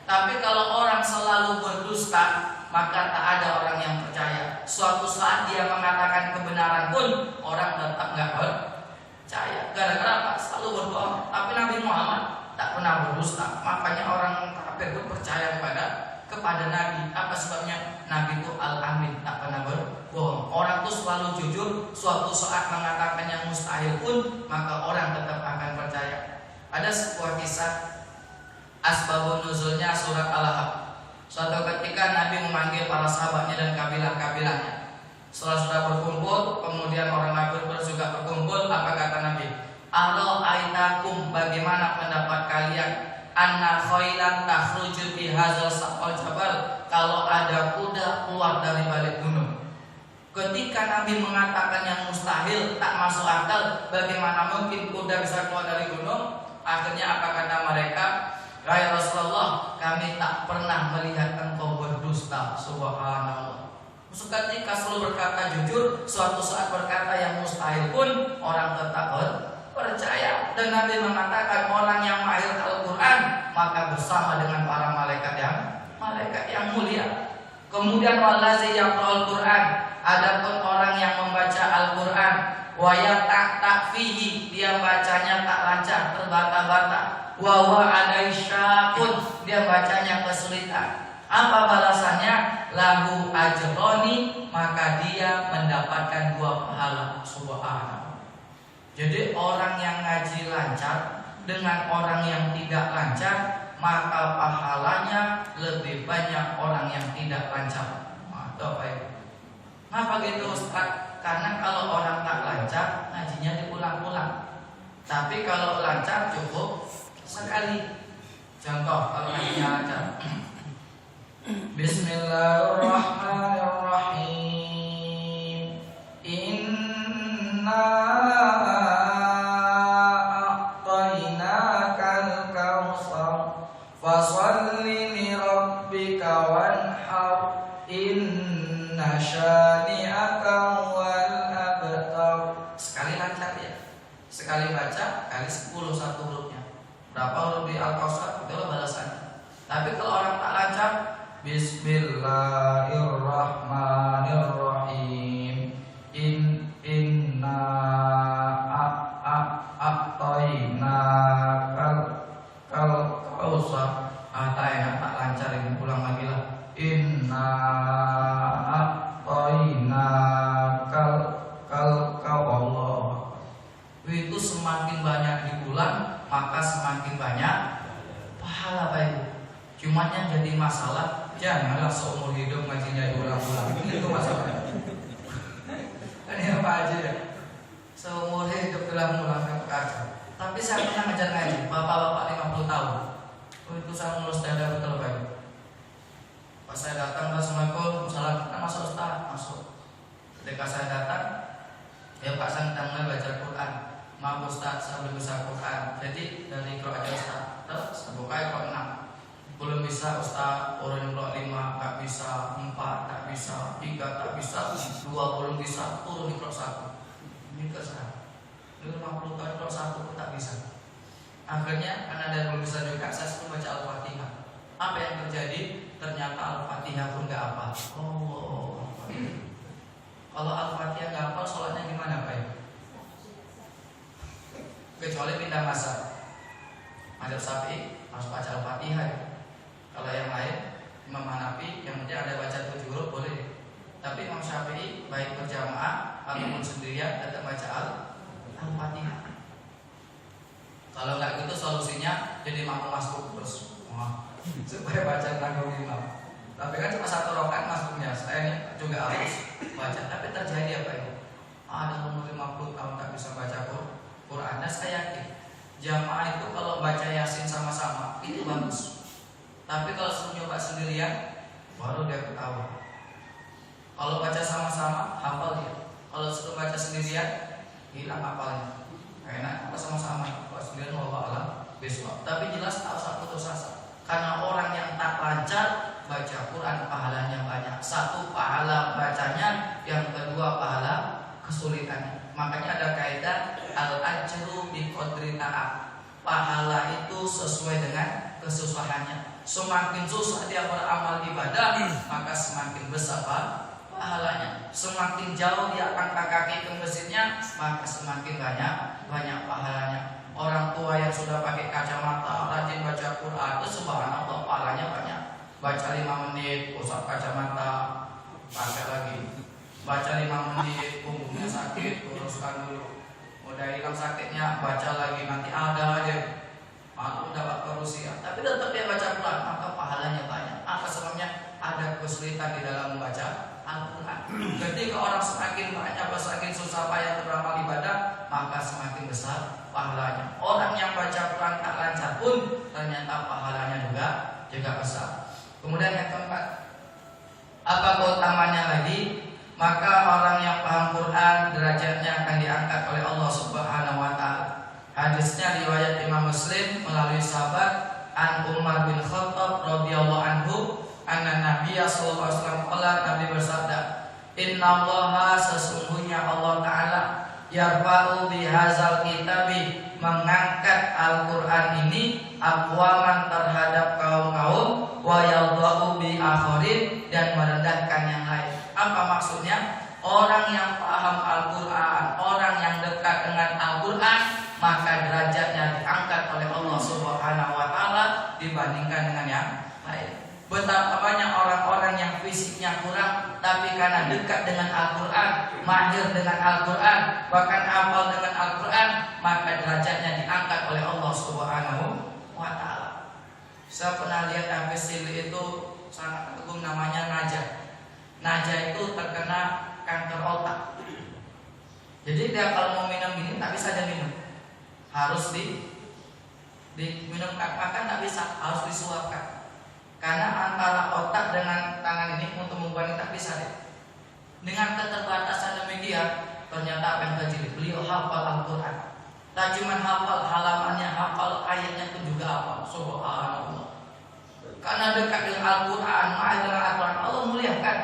Tapi kalau orang selalu berdusta maka tak ada orang yang percaya. Suatu saat dia mengatakan kebenaran pun orang tetap nggak percaya. Gara-gara apa? Selalu berbohong. Tapi Nabi Muhammad tak pernah berdusta. Makanya orang kafir itu percaya kepada Nabi. Apa sebabnya? Nabi itu al-amin, tak pernah berbohong. Orang itu selalu jujur. Suatu saat mengatakan yang mustahil pun, maka orang tetap akan percaya. Ada sebuah kisah asbabun nuzulnya surat Al-Ahqaf. Suatu ketika Nabi memanggil para sahabatnya dan kabilah-kabilahnya. Setelah sudah berkumpul, kemudian orang kafir juga berkumpul. Apa kata Nabi? Ara'aitakum, bagaimana pendapat kalian? Anna khailan takhruju bi hadzal saqal jabal, kalau ada kuda keluar dari balik gunung. Ketika Nabi mengatakan yang mustahil, tak masuk akal, bagaimana mungkin kuda bisa keluar dari gunung? Akhirnya apa kata mereka? Ya Rasulullah, kami tak pernah melihat engkau berdusta. Subhanallah. Ketika selalu berkata jujur, suatu saat berkata yang mustahil pun orang tetap percaya. Dan Nabi mengatakan orang yang mahir Al-Quran maka bersama dengan para malaikat yang mulia. Kemudian wallazi yaqra'ul Quran, adapun orang yang membaca Al-Quran wa yaqta fihi, dia bacanya tak lancar, terbata-bata, wa huwa alaihi syaqun, dia bacanya kesulitan. Apa balasannya? Lahu ajroni, maka dia mendapatkan 2 pahala. Subhanallah. Jadi orang yang ngaji lancar dengan orang yang tidak lancar, maka pahalanya lebih banyak orang yang tidak lancar. Atau apa itu? Kenapa gitu Ustaz? Karena kalau orang tak lancar, ngajinya diulang-ulang. Tapi kalau lancar cukup sekali. Contoh kalau ngajinya lancar. Bismillahirrahmanirrahim. Inna a'tainakal kautsar fasholli li rabbika wanhar inna syani'aka wal abtar. Sekali lancar ya. Sekali baca kali 10 satu hurufnya. Berapa huruf di Al-Kautsar? Itulah balasannya. Tapi kalau orang tak lancar, Bismillahirrahmanirrahim. Inna a'tainakal kautsar. Tak lancar ini, ulang lagi lah. Inna a'tainakal kautsar. Itu semakin banyak diulang, maka semakin banyak pahala Pak Ibu. Cuman yang jadi masalah, janganlah seumur hidup ngajinya diulang-ulang. Itu masalahnya. Kan ya Pak Haji ya, seumur hidup telah mengulang perkara. Tapi saya pernah ngajar ngaji, bapak-bapak 50 tahun. Itu saya ngurus dada betul Pak Ibu. Pas saya datang, Assalamualaikum, salam, kita masuk Ustaz, masuk. Ketika saya datang, ya Pak saya mulai baca Quran. Maaf Ustaz, saya belum bisa Quran. Jadi dari Qur'an aja Ustaz, terus saya buka Qur'an 6. Belum bisa Ustaz, urun Qur'an 5 tak bisa, 4 tak bisa, 3 tak bisa, 2 belum bisa, turun di Qur'an 1. Ini ke saya. 50 tahun Qur'an 1 pun tak bisa. Akhirnya karena dia belum bisa juga, saya suruh baca Al-Fatihah. Apa yang terjadi? Ternyata Al-Fatihah pun gak hafal. Oh. Kalau Al-Fatihah gak hafal, sholatnya gimana Pak? Kecuali pindah mazhab. Mazhab Syafi'i harus baca Al-Fatihah ya. Kalau yang lain Imam Hanafi yang penting ada baca 7 huruf boleh. Tapi Imam Syafi'i baik berjamaah ataupun sendirian tetap baca Al-Fatihah. Kalau nggak gitu solusinya jadi makmum masbuk terus. Supaya baca tanggung imam. Tapi kan cuma 1 rakaat masbuknya. Saya juga harus baca. Tapi terjadi apa itu? Ada umur 50 tahun tak bisa baca Quran. Dan saya yakin jamaah itu kalau baca Yasin sama-sama itu bagus. Tapi kalau suruh nyoba sendirian baru dia ketawa. Kalau baca sama-sama hafal dia. Kalau suruh baca sendirian hilang hafalnya. Enak apa sama-sama. Kalau sendirian wallah besok. Tapi jelas tak usah putus asa. Karena orang yang tak lancar baca Quran pahalanya banyak. 1 pahala bacanya, yang kedua pahala kesulitannya. Makanya ada kaidah al-ajru bi qadri ta'ab. Pahala itu sesuai dengan kesusahannya. Semakin susah dia beramal ibadah, maka semakin besar pahalanya. Semakin jauh dia angkat kaki ke masjidnya, maka semakin banyak pahalanya. Orang tua yang sudah pakai kacamata rajin baca Quran itu subhanallah pahalanya banyak. Baca 5 menit usap kacamata, pakai lagi. Baca 5 menit punggungnya sakit, luruskan dulu. Udah hilang sakitnya, baca lagi, nanti ada aja. Malu dapat kerusian, tapi tetap dia baca Quran, maka pahalanya banyak. Apa sebabnya? Ada kesulitan di dalam membaca Al-Quran. Ketika orang semakin banyak, semakin susah payah beramal ibadah, maka semakin besar pahalanya. Orang yang baca Quran tak lancar pun ternyata pahalanya juga besar. Kemudian yang keempat, apa keutamannya lagi? Maka orang yang paham Quran derajatnya akan diangkat oleh Allah Subhanahu wa taala. Hadisnya riwayat Imam Muslim melalui sahabat An Umar bin Khattab radhiyallahu anhu, anna Nabiya sallallahu alaihi wasallam qala, Nabi bersabda, innallaha, sesungguhnya Allah taala, yarfa'u bihadzal kitabi, mengangkat Al-Qur'an ini, aqwaman terhadap kaum-kaum, wa yadha'u bi akharin, dan merendahkan yang lain. Apa maksudnya? Orang yang paham Al-Quran, orang yang dekat dengan Al-Quran, maka derajatnya diangkat oleh Allah Subhanahu wa taala dibandingkan dengan yang lain. Betapa banyak orang-orang yang fisiknya kurang, tapi karena dekat dengan Al-Quran, mahir dengan Al-Quran, bahkan hafal dengan Al-Quran, maka derajatnya diangkat oleh Allah Subhanahu wa taala. Saya pernah lihat Hafiz Sili itu sangat agung, namanya Najah. Najah itu terkena kanker otak. Jadi dia kalau mau minum ini tak bisa dia minum, harus diminum, makan tak bisa, harus disuapkan. Karena antara otak dengan tangan ini untuk membuat ini tak bisa deh. Dengan keterbatasan demikian, ternyata apa yang terjadi? Beliau hafal Al-Quran. Tak cuma hafal halamannya, hafal ayatnya pun juga hafal. Subhanallah. Karena dekat dengan Al-Quran, mahir dengan Al-Quran, Allah muliakan.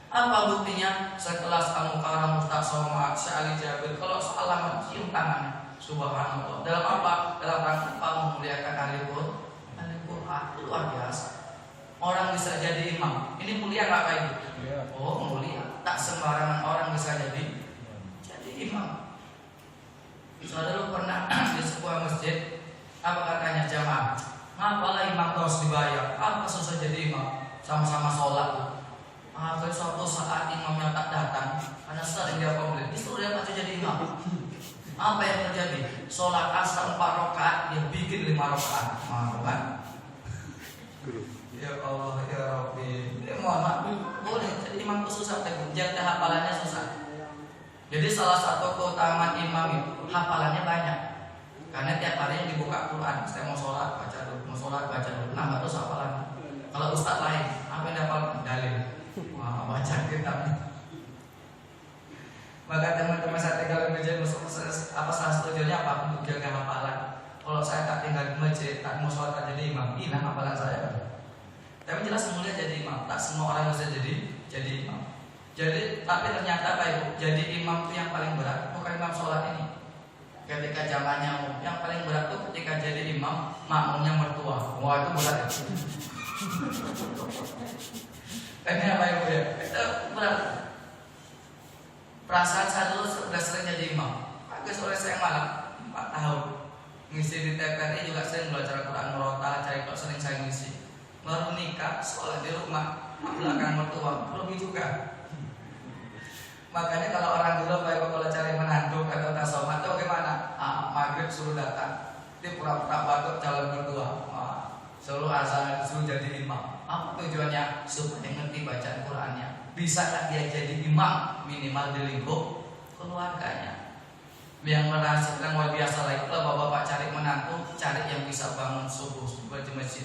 Apa buktinya? Sekelas kamu karam Ustaz Somad, Syahli Jabir, kalau salaman cium tangannya. Subhanallah. Dalam apa? Dalam rangka memuliakan ahli Quran. Luar biasa. Orang bisa jadi imam. Ini mulia nggak Pak Ibu? Oh mulia. Tak sembarangan orang bisa jadi imam. Saudara pernah di sebuah masjid, apa katanya jamaah? Ngapalah imam harus dibayar? Apa susah jadi imam? Sama-sama sholat. Tapi suatu saat imamnya tak datang, karena sering dia komplain, disuruh dia baca jadi imam. Apa yang terjadi? Sholat asar 4 rakaat, dia bikin 5 rakaat. Kan? Ya Allah, ya Rabbi. Ini mohon maaf, boleh jadi imam itu susah, jaga hafalannya susah. Jadi salah satu keutamaan imam itu hafalannya banyak. Karena tiap harinya dibuka Quran. Saya mau sholat baca dulu, mau sholat baca dulu. Nambah terus hafalannya. Kalau ustaz lain, apa yang dihafal? Dalil. Wah, baca kitab. Maka teman-teman saya tinggal di masjid, apa salah satunya apa? Untuk jaga hafalan. Kalau saya tak tinggal di masjid, tak mau sholat tak jadi imam, hilang hafalan saya. Tapi jelas mulia jadi imam. Tak semua orang bisa jadi imam. Jadi, tapi ternyata Pak Ibu, jadi imam itu yang paling berat bukan imam sholat ini. Ketika zamannya yang paling berat itu ketika jadi imam, makmumnya mertua. Wah itu berat ya. Ini apa Ibu ya? Itu berat. Perasaan saya dulu sudah sering jadi imam. Agak sore saya malam 4 tahun ngisi di TPRI juga sering belajar Quran Murotal, cari kok sering saya ngisi. Baru nikah, sekolah di rumah, belakang mertua, lebih juga. Makanya kalau orang dulu Pak Ibu kalau cari menantu atau tasomat itu bagaimana? Maghrib suruh datang, dia pura-pura batuk calon mertua. Suruh azan, suruh jadi imam. Apa tujuannya? Supaya ngerti bacaan Qurannya. Bisa tak dia jadi imam minimal di lingkup keluarganya. Yang merasakan luar biasa lagi kalau bapak cari menantu, cari yang bisa bangun subuh di masjid.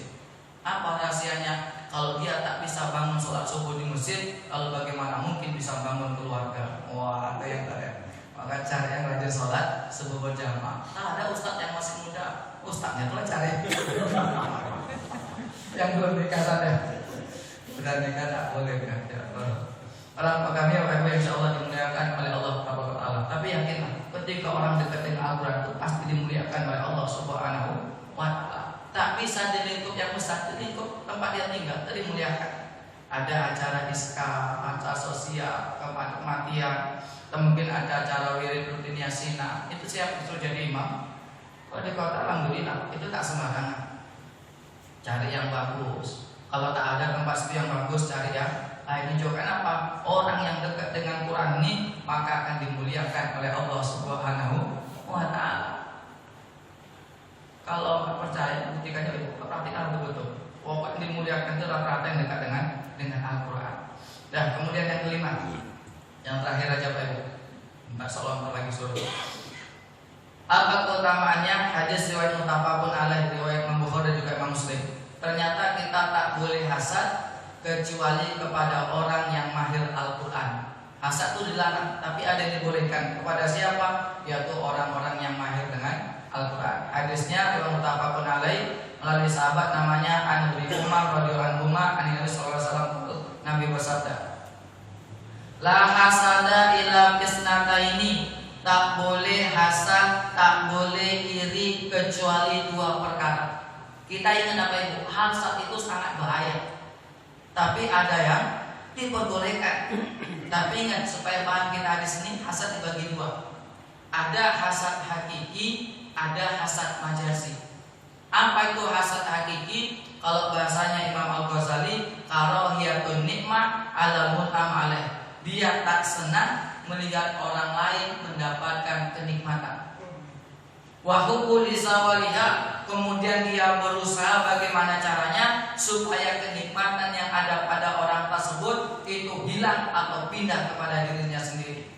Apa rahasianya? Kalau dia tak bisa bangun sholat subuh di masjid, lalu bagaimana mungkin bisa bangun keluarga? Wah, ada yang tanya. Maka cari yang rajin sholat subuh berjamaah. Nah, ada ustadz yang masih muda, ustadznya tuh cari yang belum nikah sana. Sudah nikah tak boleh kan? Orang kami yang insya Allah dimuliakan oleh Allah Taala. Tapi yakinlah, ketika orang dekat dengan Al-Quran itu pasti dimuliakan oleh Allah Subhanahu wa Ta'ala. Tak bisa di lingkup yang besar, di lingkup tempat dia tinggal, dimuliakan. Ada acara iska, acara sosial, kematian, atau mungkin ada acara wirid rutin yasina. Itu siapa disuruh jadi imam? Kalau di kota alhamdulillah itu tak sembarangan. Cari yang bagus. Kalau tak ada tempat studi yang bagus, cari yang lain juga. Kenapa? Orang yang dekat dengan Quran ini maka akan dimuliakan oleh Allah Subhanahu wa Ta'ala. Kalau nggak percaya, buktikannya itu. Perhatikan betul-betul. Pokoknya dimuliakan itu rata-rata yang dekat dengan Al-Quran. Dan kemudian yang kelima, yang terakhir aja Pak Ibu. Mbak Solon lagi suruh. Apa keutamaannya? Hadis riwayat muttafaqun alaih, riwayat Imam Bukhari dan juga Imam Muslim. Ternyata kita tak boleh hasad kecuali kepada orang yang mahir Al-Quran. Hasad itu dilarang, tapi ada yang dibolehkan. Kepada siapa? Yaitu orang-orang yang mahir dengan Al-Quran. Hadisnya riwayat muttafaqun alaih melalui sahabat namanya Ibnu Umar radhiyallahu anhu, Nabi sallallahu alaihi wasallam, Nabi bersabda, la hasada illa bisnataini. Tak boleh hasad, tak boleh iri kecuali dua perkara. Kita ingat apa Ibu? Hasad itu sangat bahaya. Tapi ada yang diperbolehkan. Tapi ingat supaya paham kita di sini, hasad dibagi dua. Ada hasad hakiki, ada hasad majazi. Apa itu hasad hakiki? Kalau bahasanya Imam Al-Ghazali, karahiyatun nikmah ala mun'am alaih. Dia tak senang melihat orang lain mendapatkan kenikmatan. Wa hubbu lisawaliha, kemudian dia berusaha bagaimana caranya supaya kenikmatan yang ada pada orang tersebut itu hilang atau pindah kepada dirinya sendiri.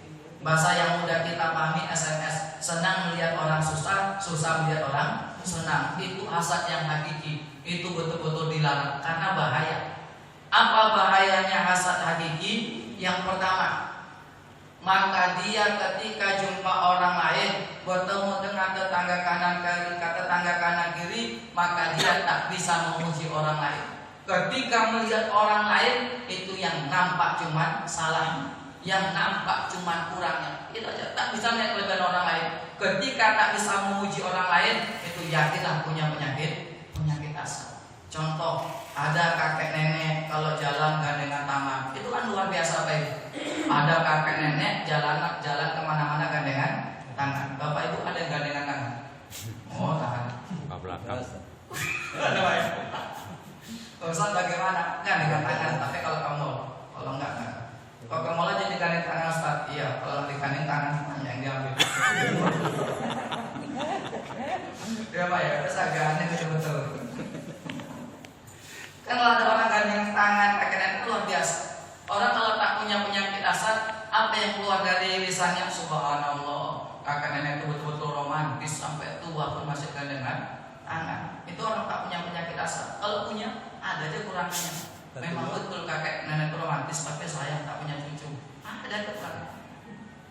Bahasa yang mudah kita pahami SMS, senang melihat orang susah, susah melihat orang senang. Itu hasad yang hakiki. Itu betul-betul dilarang karena bahaya. Apa bahayanya hasad hakiki? Yang pertama, maka dia ketika jumpa orang lain, bertemu dengan tetangga kanan kiri, maka dia tak bisa memuji orang lain. Ketika melihat orang lain, itu yang nampak cuman salahnya, yang nampak cuman kurangnya. Itu aja, tak bisa melihat kelebihan orang lain. Ketika tak bisa memuji orang lain, itu yakinlah punya penyakit hasad. Contoh, ada kakek nenek kalau jalan gandengan tangan, itu kan luar biasa Pak Ibu. Ada kakek nenek jalan kemana-mana gandengan tangan. Bapak Ibu ada yang gandengan tangan? Oh tangan. Ke belakang. Ada Pak Ibu. Ustaz bagaimana? Gandengan tangan. Tapi kalau kamu, kalau enggak. Kalau kamu aja digandeng tangan Ustaz. Iya. Kalau digandeng tangan hanya yang diambil. Ya Pak ya, terus agak betul-betul. Kan kalau ada orang gandeng tangan kakek nenek itu luar biasa. Orang kalau tak punya penyakit hasad, apa yang keluar dari lisannya? Subhanallah, kakek nenek itu betul-betul romantis sampai tua pun masih gandengan tangan. Itu orang tak punya penyakit hasad. Kalau punya, ada aja kurangnya. Memang betul kakek nenek itu romantis, tapi sayang tak punya cucu. Ada kurangnya.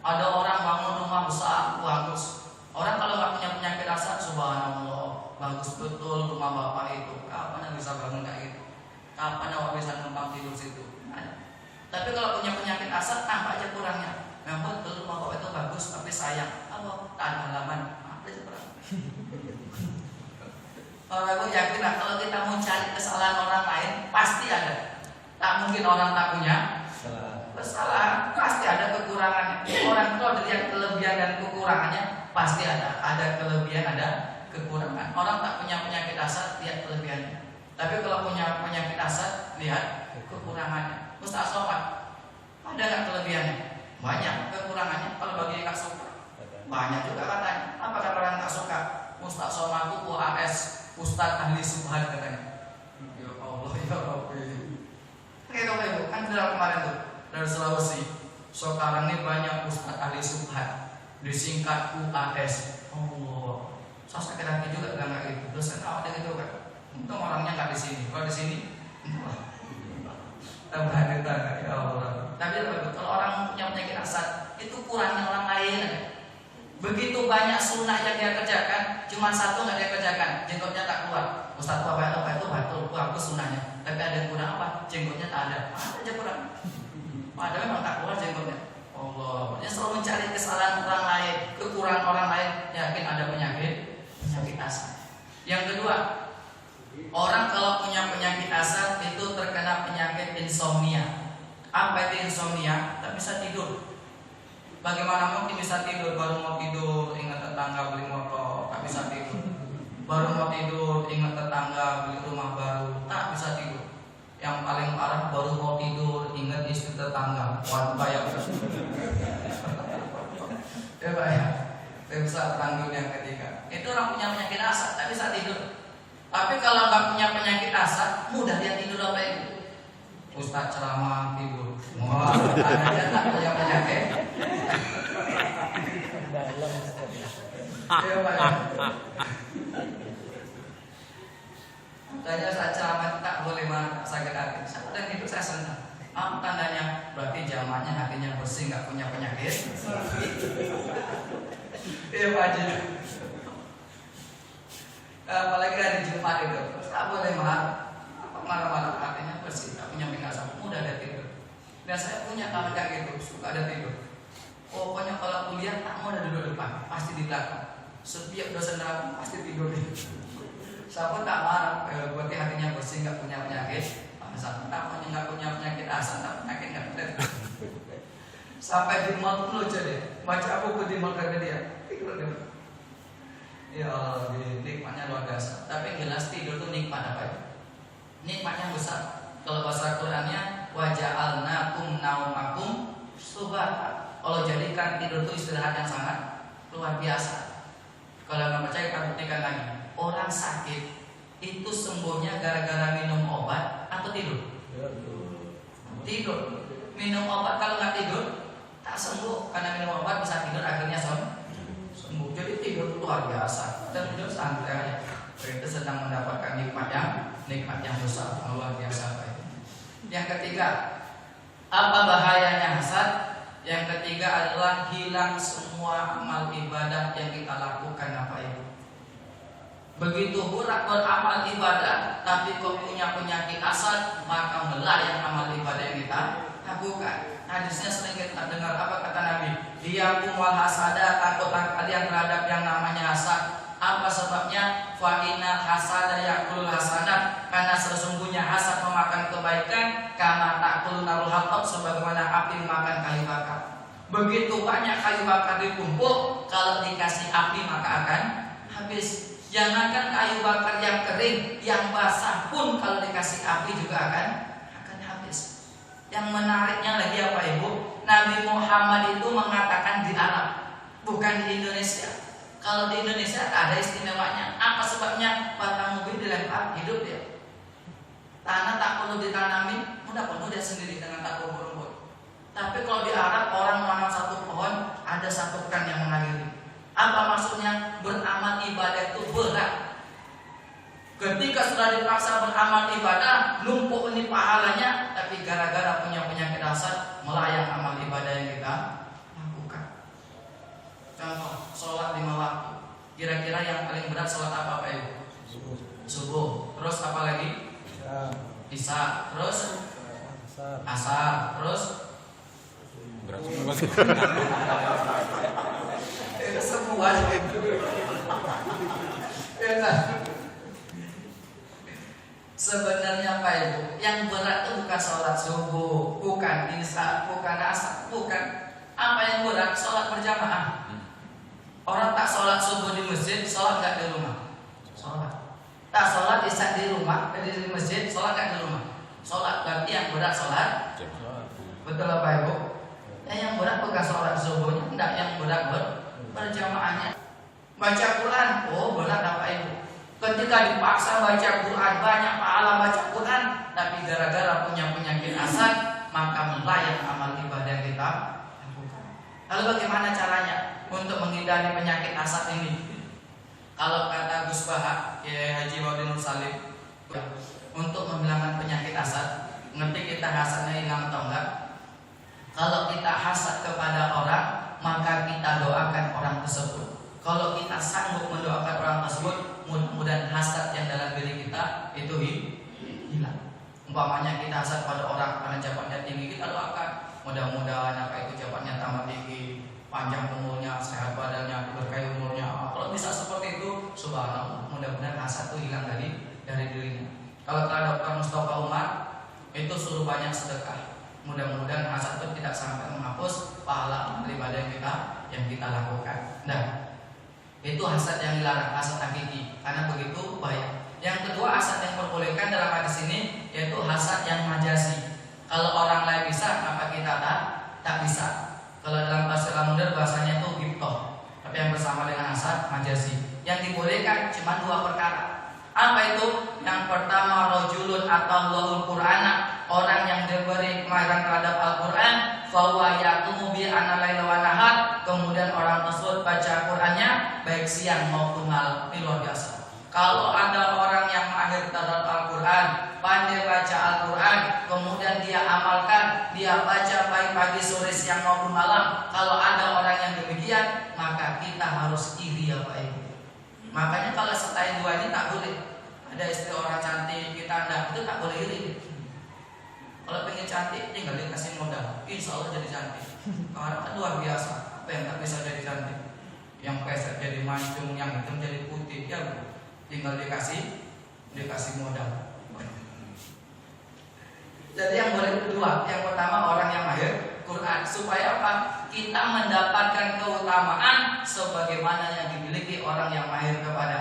Ada orang bangun rumah besar, bagus. Orang kalau nggak punya penyakit hasad, subhanallah, bagus betul rumah bapak itu. Kapan yang bisa bangun kayak gitu? Kapan awak bisa numpang tidur situ? Tapi kalau punya penyakit hasad, tampak aja kurangnya. Memang betul rumah bapak itu bagus, tapi sayang. Apa? Tak ada halaman. Apa aja kurang? Kalau aku yakin lah, kalau kita mau cari kesalahan orang lain, pasti ada. Tak mungkin orang tak punya kesalahan, pasti ada kekurangannya. Orang itu lihat kelebihan dan kekurangannya, pasti ada. Ada kelebihan, ada kekurangan. Orang tak punya penyakit hasad, lihat kelebihannya. Tapi kalau punya penyakit hasad, lihat kekurangannya. Ustaz Somad, ada nggak kelebihannya? Banyak. Kekurangannya, kalau bagi Kak Somad, banyak juga katanya. Apa kata orang tak suka? Ustaz Somad itu UAS, Ustaz ahli subhan katanya. Ya Allah, ya Rabbi. Kayak Bapak Ibu, kan dalam kemarin tuh dari Sulawesi. Sekarang ini banyak Ustaz ahli subhan, disingkat UAS. Allah, saya sakit hati juga bilang kayak gitu. Dosen awak gitu kan. Untung orangnya nggak di sini. Kalau di sini, tambah kita ya Allah. Tapi kalau orang punya penyakit hasad, itu kurangnya orang lain. Begitu banyak sunnah yang dia kerjakan, cuma satu nggak dia kerjakan, jenggotnya tak keluar. Ustaz apa itu betul, bagus sunnahnya. Tapi ada yang kurang apa? Jenggotnya tak ada. Ada aja kurang. Ada memang tak keluar jenggotnya. Allah, dia selalu mencari kesalahan orang lain, kekurangan orang lain. Yakin ada penyakit hasad. Yang kedua, orang kalau punya penyakit hasad itu terkena penyakit insomnia. Apa itu insomnia? Tak bisa tidur. Bagaimana mungkin bisa tidur? Baru mau tidur ingat tetangga beli motor, tak bisa tidur. Baru mau tidur ingat tetangga beli rumah baru, tak bisa tidur. Yang paling parah baru mau tidur ingat istri tetangga. Waduh bayang. Ya bayang. Bisa tanggung yang ketiga. Itu orang punya penyakit asap tak bisa tidur. Tapi kalau nggak punya penyakit asap, mudah dia tidur apa itu? Ustaz ceramah tidur. Wah, ada dia tak punya penyakit. Ya bayang. Tanya saat ceramah tak boleh marah, sakit hati. Dan itu saya senang. Apa tandanya? Berarti jamaahnya hatinya bersih, nggak punya penyakit. Iya Pak Haji. Apalagi hari Jumat itu, tak boleh marah. Marah-marah hatinya bersih, tak punya penyakit, mudah ada tidur. Dan saya punya kawan kayak gitu, suka ada tidur. Pokoknya kalau kuliah tak mau ada duduk depan, pasti di belakang. Setiap dosen ragu pasti tidur. Siapa tak marah, berarti hatinya bersih, nggak punya penyakit. Sampai tak punya penyakit asam, tak penyakit nggak ada. Sampai di mall pun lucu deh. Baca buku di mall kata dia, tidur dia. Ya Allah, nikmatnya luar biasa. Tapi jelas tidur tuh nikmat apa ya? Nikmatnya besar. Kalau bahasa Qurannya waja'alnakum naumakum subata. Allah jadikan tidur itu istirahat yang sangat luar biasa. Kalau nggak percaya kita buktikan lagi. Orang sakit itu sembuhnya gara-gara minum obat atau tidur? Tidur. Minum obat kalau nggak tidur tak sembuh, karena minum obat bisa tidur akhirnya sembuh. Jadi tidur luar biasa dan tidur santai aja. Itu sedang mendapatkan nikmat yang besar, luar biasa. Yang ketiga, apa bahayanya hasad? Yang ketiga adalah hilang semua amal ibadah yang kita lakukan apa itu. Begitu berat beramal ibadah, tapi kau punya penyakit hasad, maka melayang amal ibadah yang kita lakukan. Hadisnya sering kita dengar, apa kata Nabi? Diyakum wal hasada, takutlah kalian terhadap yang namanya hasad. Apa sebabnya? Fa inna hasada yakulul hasanat, karena sesungguhnya hasad memakan kebaikan, kama takul narul hatab, sebagaimana api memakan kayu bakar. Begitu banyak kayu bakar ditumpuk, kalau dikasih api maka akan habis. Jangankan kayu bakar yang kering, yang basah pun kalau dikasih api juga akan habis. Yang menariknya lagi apa Ibu? Nabi Muhammad itu mengatakan di Arab, bukan di Indonesia. Kalau di Indonesia ada istimewanya. Apa sebabnya? Batang ubi dilempar, hidup dia. Tanah tak perlu ditanami, mudah penuh dia sendiri dengan tak rumput. Tapi kalau di Arab orang menanam satu pohon, ada satu pekan yang mengakhiri. Apa maksudnya? Beramal ibadah itu berat. Ketika sudah dipaksa beramal ibadah, numpuk ini pahalanya, tapi gara-gara punya penyakit hasad, melayang amal ibadah yang kita lakukan. Contoh, sholat 5 waktu. Kira-kira yang paling berat sholat apa Pak Ibu? Subuh. Terus apa lagi? Isya. Terus asar. Terus itu semua itu. Sebenarnya Pak Ibu, yang berat itu bukan sholat subuh, bukan isya, bukan asar, bukan. Apa yang berat? Sholat berjamaah. Orang tak sholat subuh di masjid, sholat gak di rumah? Sholat. Tak sholat isya di rumah, di masjid, sholat gak di rumah? Sholat. Berarti yang berat sholat. Betul Pak Ibu? Yang berat bukan sholat subuhnya, tidak, yang berat berjamaahnya. Baca Quran, oh berat Bapak Ibu. Ketika dipaksa baca Quran, banyak pahala baca Quran, tapi gara-gara punya penyakit hasad, maka melayang amal ibadah kita lakukan. Lalu bagaimana caranya untuk menghindari penyakit hasad ini? Kalau kata Gus Baha, Kiai Haji Wadid Nur Salim, untuk menghilangkan penyakit hasad, ngerti kita hasadnya hilang atau enggak? Kalau kita hasad kepada orang, maka kita doakan orang tersebut. Kalau kita sanggup mendoakan orang tersebut, mudah-mudahan hasad yang dalam diri kita itu hilang. Umpamanya kita hasad pada orang karena jabatannya tinggi, kita doakan mudah-mudahan apa itu jabatannya tambah tinggi, panjang umurnya, sehat badannya, berkah umurnya. Kalau bisa seperti itu, subhanallah, mudah-mudahan hasad itu hilang dari dirinya. Kalau terhadap Dr. Mustafa Umar, itu suruh banyak sedekah. Mudah-mudahan hasad itu tidak sampai menghapus pahala ibadah yang kita lakukan. Nah, Itu hasad yang dilarang, hasad hakiki, karena begitu bahaya. Yang kedua, hasad yang diperbolehkan dalam hadis ini yaitu hasad yang majasi. Kalau orang lain bisa, kenapa kita tak bisa? Kalau dalam bahasa Lamunder bahasanya itu ghibthah, tapi yang bersama dengan hasad majasi. Yang dibolehkan cuma 2 perkara. Apa itu? Yang pertama, rajulun atallahul Qur'ana, orang yang diberi kemahiran terhadap Al-Quran, fahuwa yaqumu bi ana laila wa nahar, kemudian orang tersebut baca Qur'annya baik siang maupun malam. Ini luar biasa. Kalau ada orang yang mahir terhadap Al-Quran, pandai baca Al-Quran, kemudian dia amalkan, dia baca baik pagi, sore, siang maupun malam. Kalau ada orang yang demikian, maka kita harus iri ya Pak Ibu. Makanya kalau selain 2 ini tak boleh. Ada istri orang cantik, kita enggak, itu tak boleh iri. Kalau pengen cantik, tinggal dikasih modal, insya Allah jadi cantik. Karena kan luar biasa, apa yang tak bisa jadi cantik? Yang pesek jadi mancung, yang hitam jadi putih, ya tinggal dikasih modal. Jadi yang boleh kedua, yang pertama orang yang mahir Quran, supaya apa? Kita mendapatkan keutamaan sebagaimana yang dimiliki orang yang mahir kepada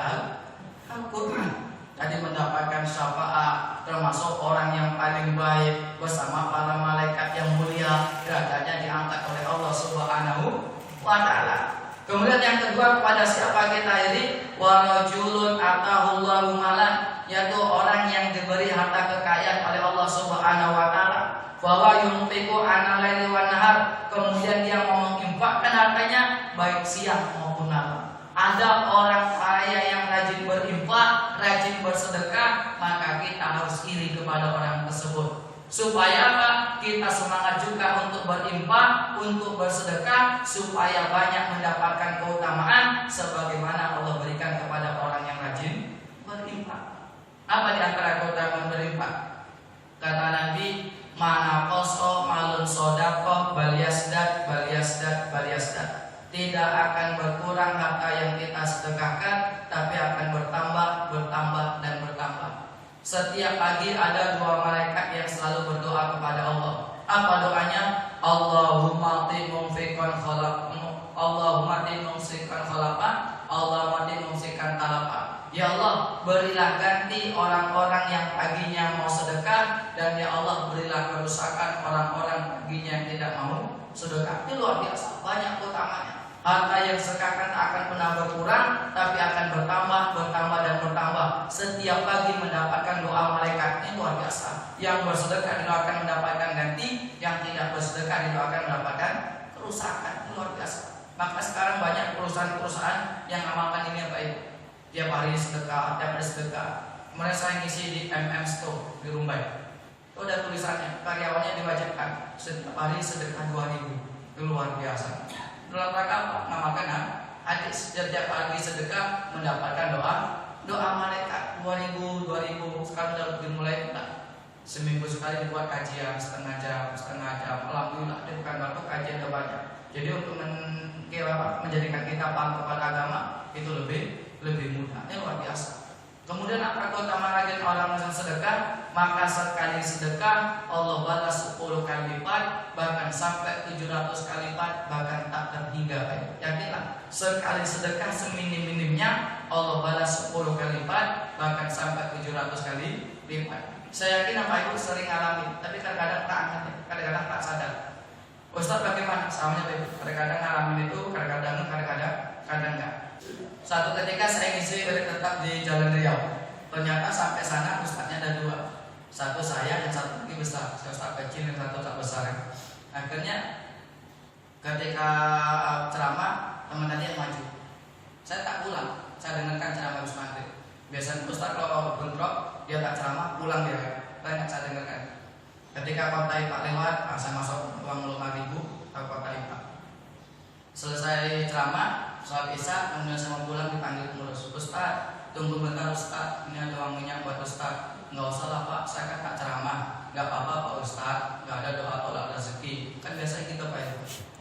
Al-Quran. Tadi mendapatkan syafaat, termasuk orang yang paling baik bersama para malaikat yang mulia, derajatnya diangkat oleh Allah Subhanahu wa Ta'ala. Kemudian yang kedua, kepada siapa kita iri? Wa rajulun atahullahu malan, yaitu orang yang diberi harta kekayaan oleh Allah Subhanahu wa Ta'ala. Bahwa yunfiqu ana laili wan nahar, kemudian dia mau menginfakkan hartanya baik siang maupun malam. Ada orang kaya yang rajin berinfak, rajin bersedekah, maka kita harus iri kepada orang tersebut. Supaya apa? Kita semangat juga untuk berinfak, untuk bersedekah, supaya banyak mendapatkan keutamaan sebagaimana Allah berikan kepada orang yang rajin berinfak. Apa di antara keutamaan berinfak? Kata Nabi, mana koso malun sodaqoh bal yasdad. Tidak akan berkurang harta yang kita sedekahkan, tapi akan bertambah. Setiap pagi ada 2 malaikat yang selalu berdoa kepada Allah. Apa doanya? Allahumma ati mumsikan talapa. Ya Allah, berilah ganti orang-orang yang paginya mau sedekah, dan ya Allah berilah kerusakan orang-orang paginya yang tidak mau sedekah. Ini luar biasa, banyak utamanya. Harta yang sekarang akan pernah berkurang, tapi akan bertambah. Setiap pagi mendapatkan doa malaikat. Ini luar biasa. Yang bersedekah didoakan mendapatkan ganti, yang tidak bersedekah didoakan mendapatkan kerusakan. Ini luar biasa. Maka sekarang banyak perusahaan-perusahaan yang amalkan ini apa itu? Tiap hari sedekah. Kemarin saya ngisi di Store di Rumbai. Itu ada tulisannya, karyawannya diwajibkan setiap hari sedekah 2.000. Itu luar biasa. Dalam rangka apa? Ngamalkan hadis, setiap pagi sedekah mendapatkan doa malaikat. 2.000. Sekarang sudah dimulai seminggu sekali dibuat kajian setengah jam. Alhamdulillah, di bukan waktu kajian udah banyak. Jadi untuk menjadikan kita paham kepada agama itu lebih mudah. Ini luar biasa. Kemudian apa keutamaan lagi orang yang sedekah? Maka sekali sedekah Allah balas 10 kali lipat, bahkan sampai 700 kali lipat, bahkan tak terhingga. Yakinlah, sekali sedekah seminim-minimnya Allah balas 10 kali lipat, bahkan sampai 700 kali lipat. Saya yakin apa Ibu sering alami, tapi kadang-kadang tak ingat, kadang-kadang tak sadar. Ustaz bagaimana? Samanya kadang-kadang ngalamin itu, kadang-kadang enggak. Suatu ketika saya ngisi tetap di Jalan Riau. Ternyata sampai sana ustaznya ada 2. Satu saya dan satu lagi besar. Saya ustaz kecil dan satu ustaz besar. Akhirnya ketika ceramah teman tadi yang maju. Saya tak pulang. Saya dengarkan ceramah habis maghrib. Biasanya ustaz kalau bentrok dia tak ceramah pulang dia. Banyak saya dengarkan. Ketika kota Ipak lewat, saya masuk uang 5.000 ke kota Ipak. Selesai ceramah, sholat isya, kemudian saya mau pulang dipanggil pengurus. Ustaz, tunggu bentar Ustaz, ini ada uang minyak buat Ustaz. Nggak usah lah Pak, saya kan tak ceramah. Nggak apa-apa Pak Ustaz, nggak ada doa tolak rezeki. Kan biasanya gitu Pak ya.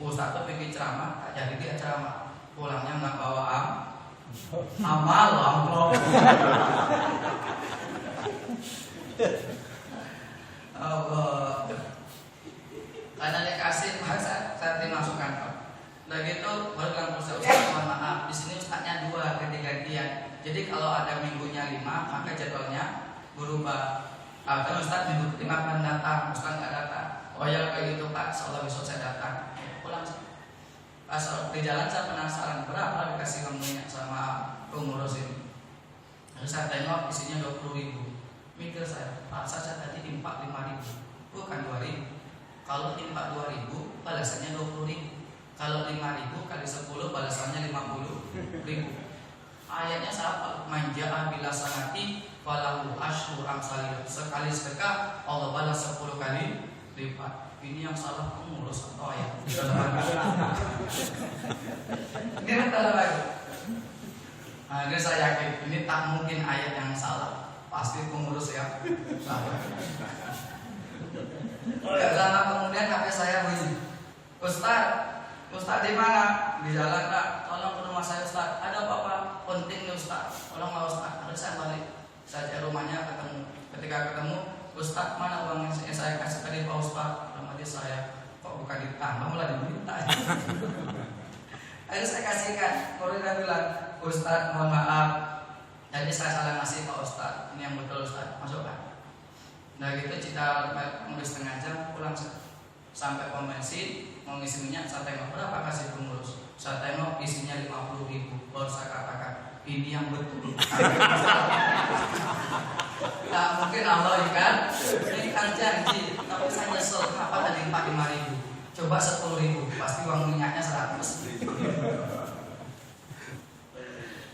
Ustaz tuh bikin ceramah, tak jadi dia ceramah. Pulangnya nggak bawa amal amplop. Allah. Karena dikasih saya dimasukkan Pak. Udah gitu baru bilang Ustaz, mohon maaf, di sini ustaznya 2 maka jadwalnya berubah. Kan Ustaz minggu ke-5 akan datang, Ustaz nggak datang. Oh ya kayak gitu Pak, insyaallah besok saya datang. Pulang. Pas di jalan saya penasaran berapa dikasih uang minyak sama pengurus ini. Lalu saya tengok isinya 20.000. Mikir saya, Pak saya tadi impak 5.000, bukan 2.000. Kalau impak 2.000 balasannya 20.000. Kalau 5.000 kali 10 balasannya 50.000. Ayatnya sama, manja bila sanati walahu asyru amsalih. Sekali sedekah Allah balas 10 kali lipat. Ini yang salah pengurus atau ayat? Ini betul lagi. Nah, saya yakin ini tak mungkin ayat yang salah. Pasti pengurus ya. Salah. Gak lama kemudian HP saya bunyi. Ustaz di mana? Di jalan Kak. Tolong ke rumah saya Ustaz. Ada apa-apa penting nih Ustaz. Tolonglah Ustaz. Lalu saya balik. Saya cari rumahnya ketemu. Ketika ketemu, Ustaz mana uang yang saya kasih tadi Pak Ustaz? Dalam hati saya, kok bukan ditambah malah diminta. Akhirnya saya kasihkan. Kalau dia bilang, Ustaz mohon maaf. Jadi saya salah ngasih Pak Ustaz. Ini yang betul Ustaz. Masukkan. Nah gitu kita nulis setengah jam pulang sampai pom bensin mau ngisi minyak. Saya tengok berapa kasih pengurus. Saya tengok isinya 50.000. Baru saya katakan ini yang betul. Nah mungkin Allah kan ini kan janji. Tapi saya nyesel kenapa tadi 45.000. Coba 10.000 pasti uang minyaknya 100.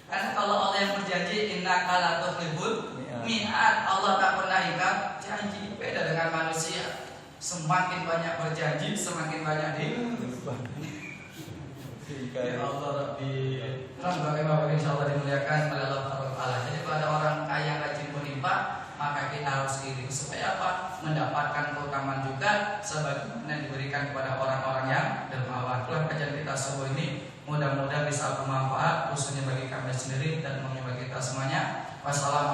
Karena kalau Allah yang berjanji innaka la tuhibbul mi'ad, Allah tak pernah ingkar janji. Beda dengan manusia, semakin banyak berjanji semakin banyak ya Allah Rabbi. Bagaimana insyaallah dimuliakan oleh Allah Taala. Jadi pada orang kaya rajin berinfak, maka kita harus iri supaya apa? Mendapatkan keutamaan juga sebagaimana diberikan kepada orang-orang yang dermawan. Itulah kajian kita subuh ini. Mudah-mudahan bisa bermanfaat khususnya bagi kami sendiri dan bagi kita semuanya. Wassalamualaikum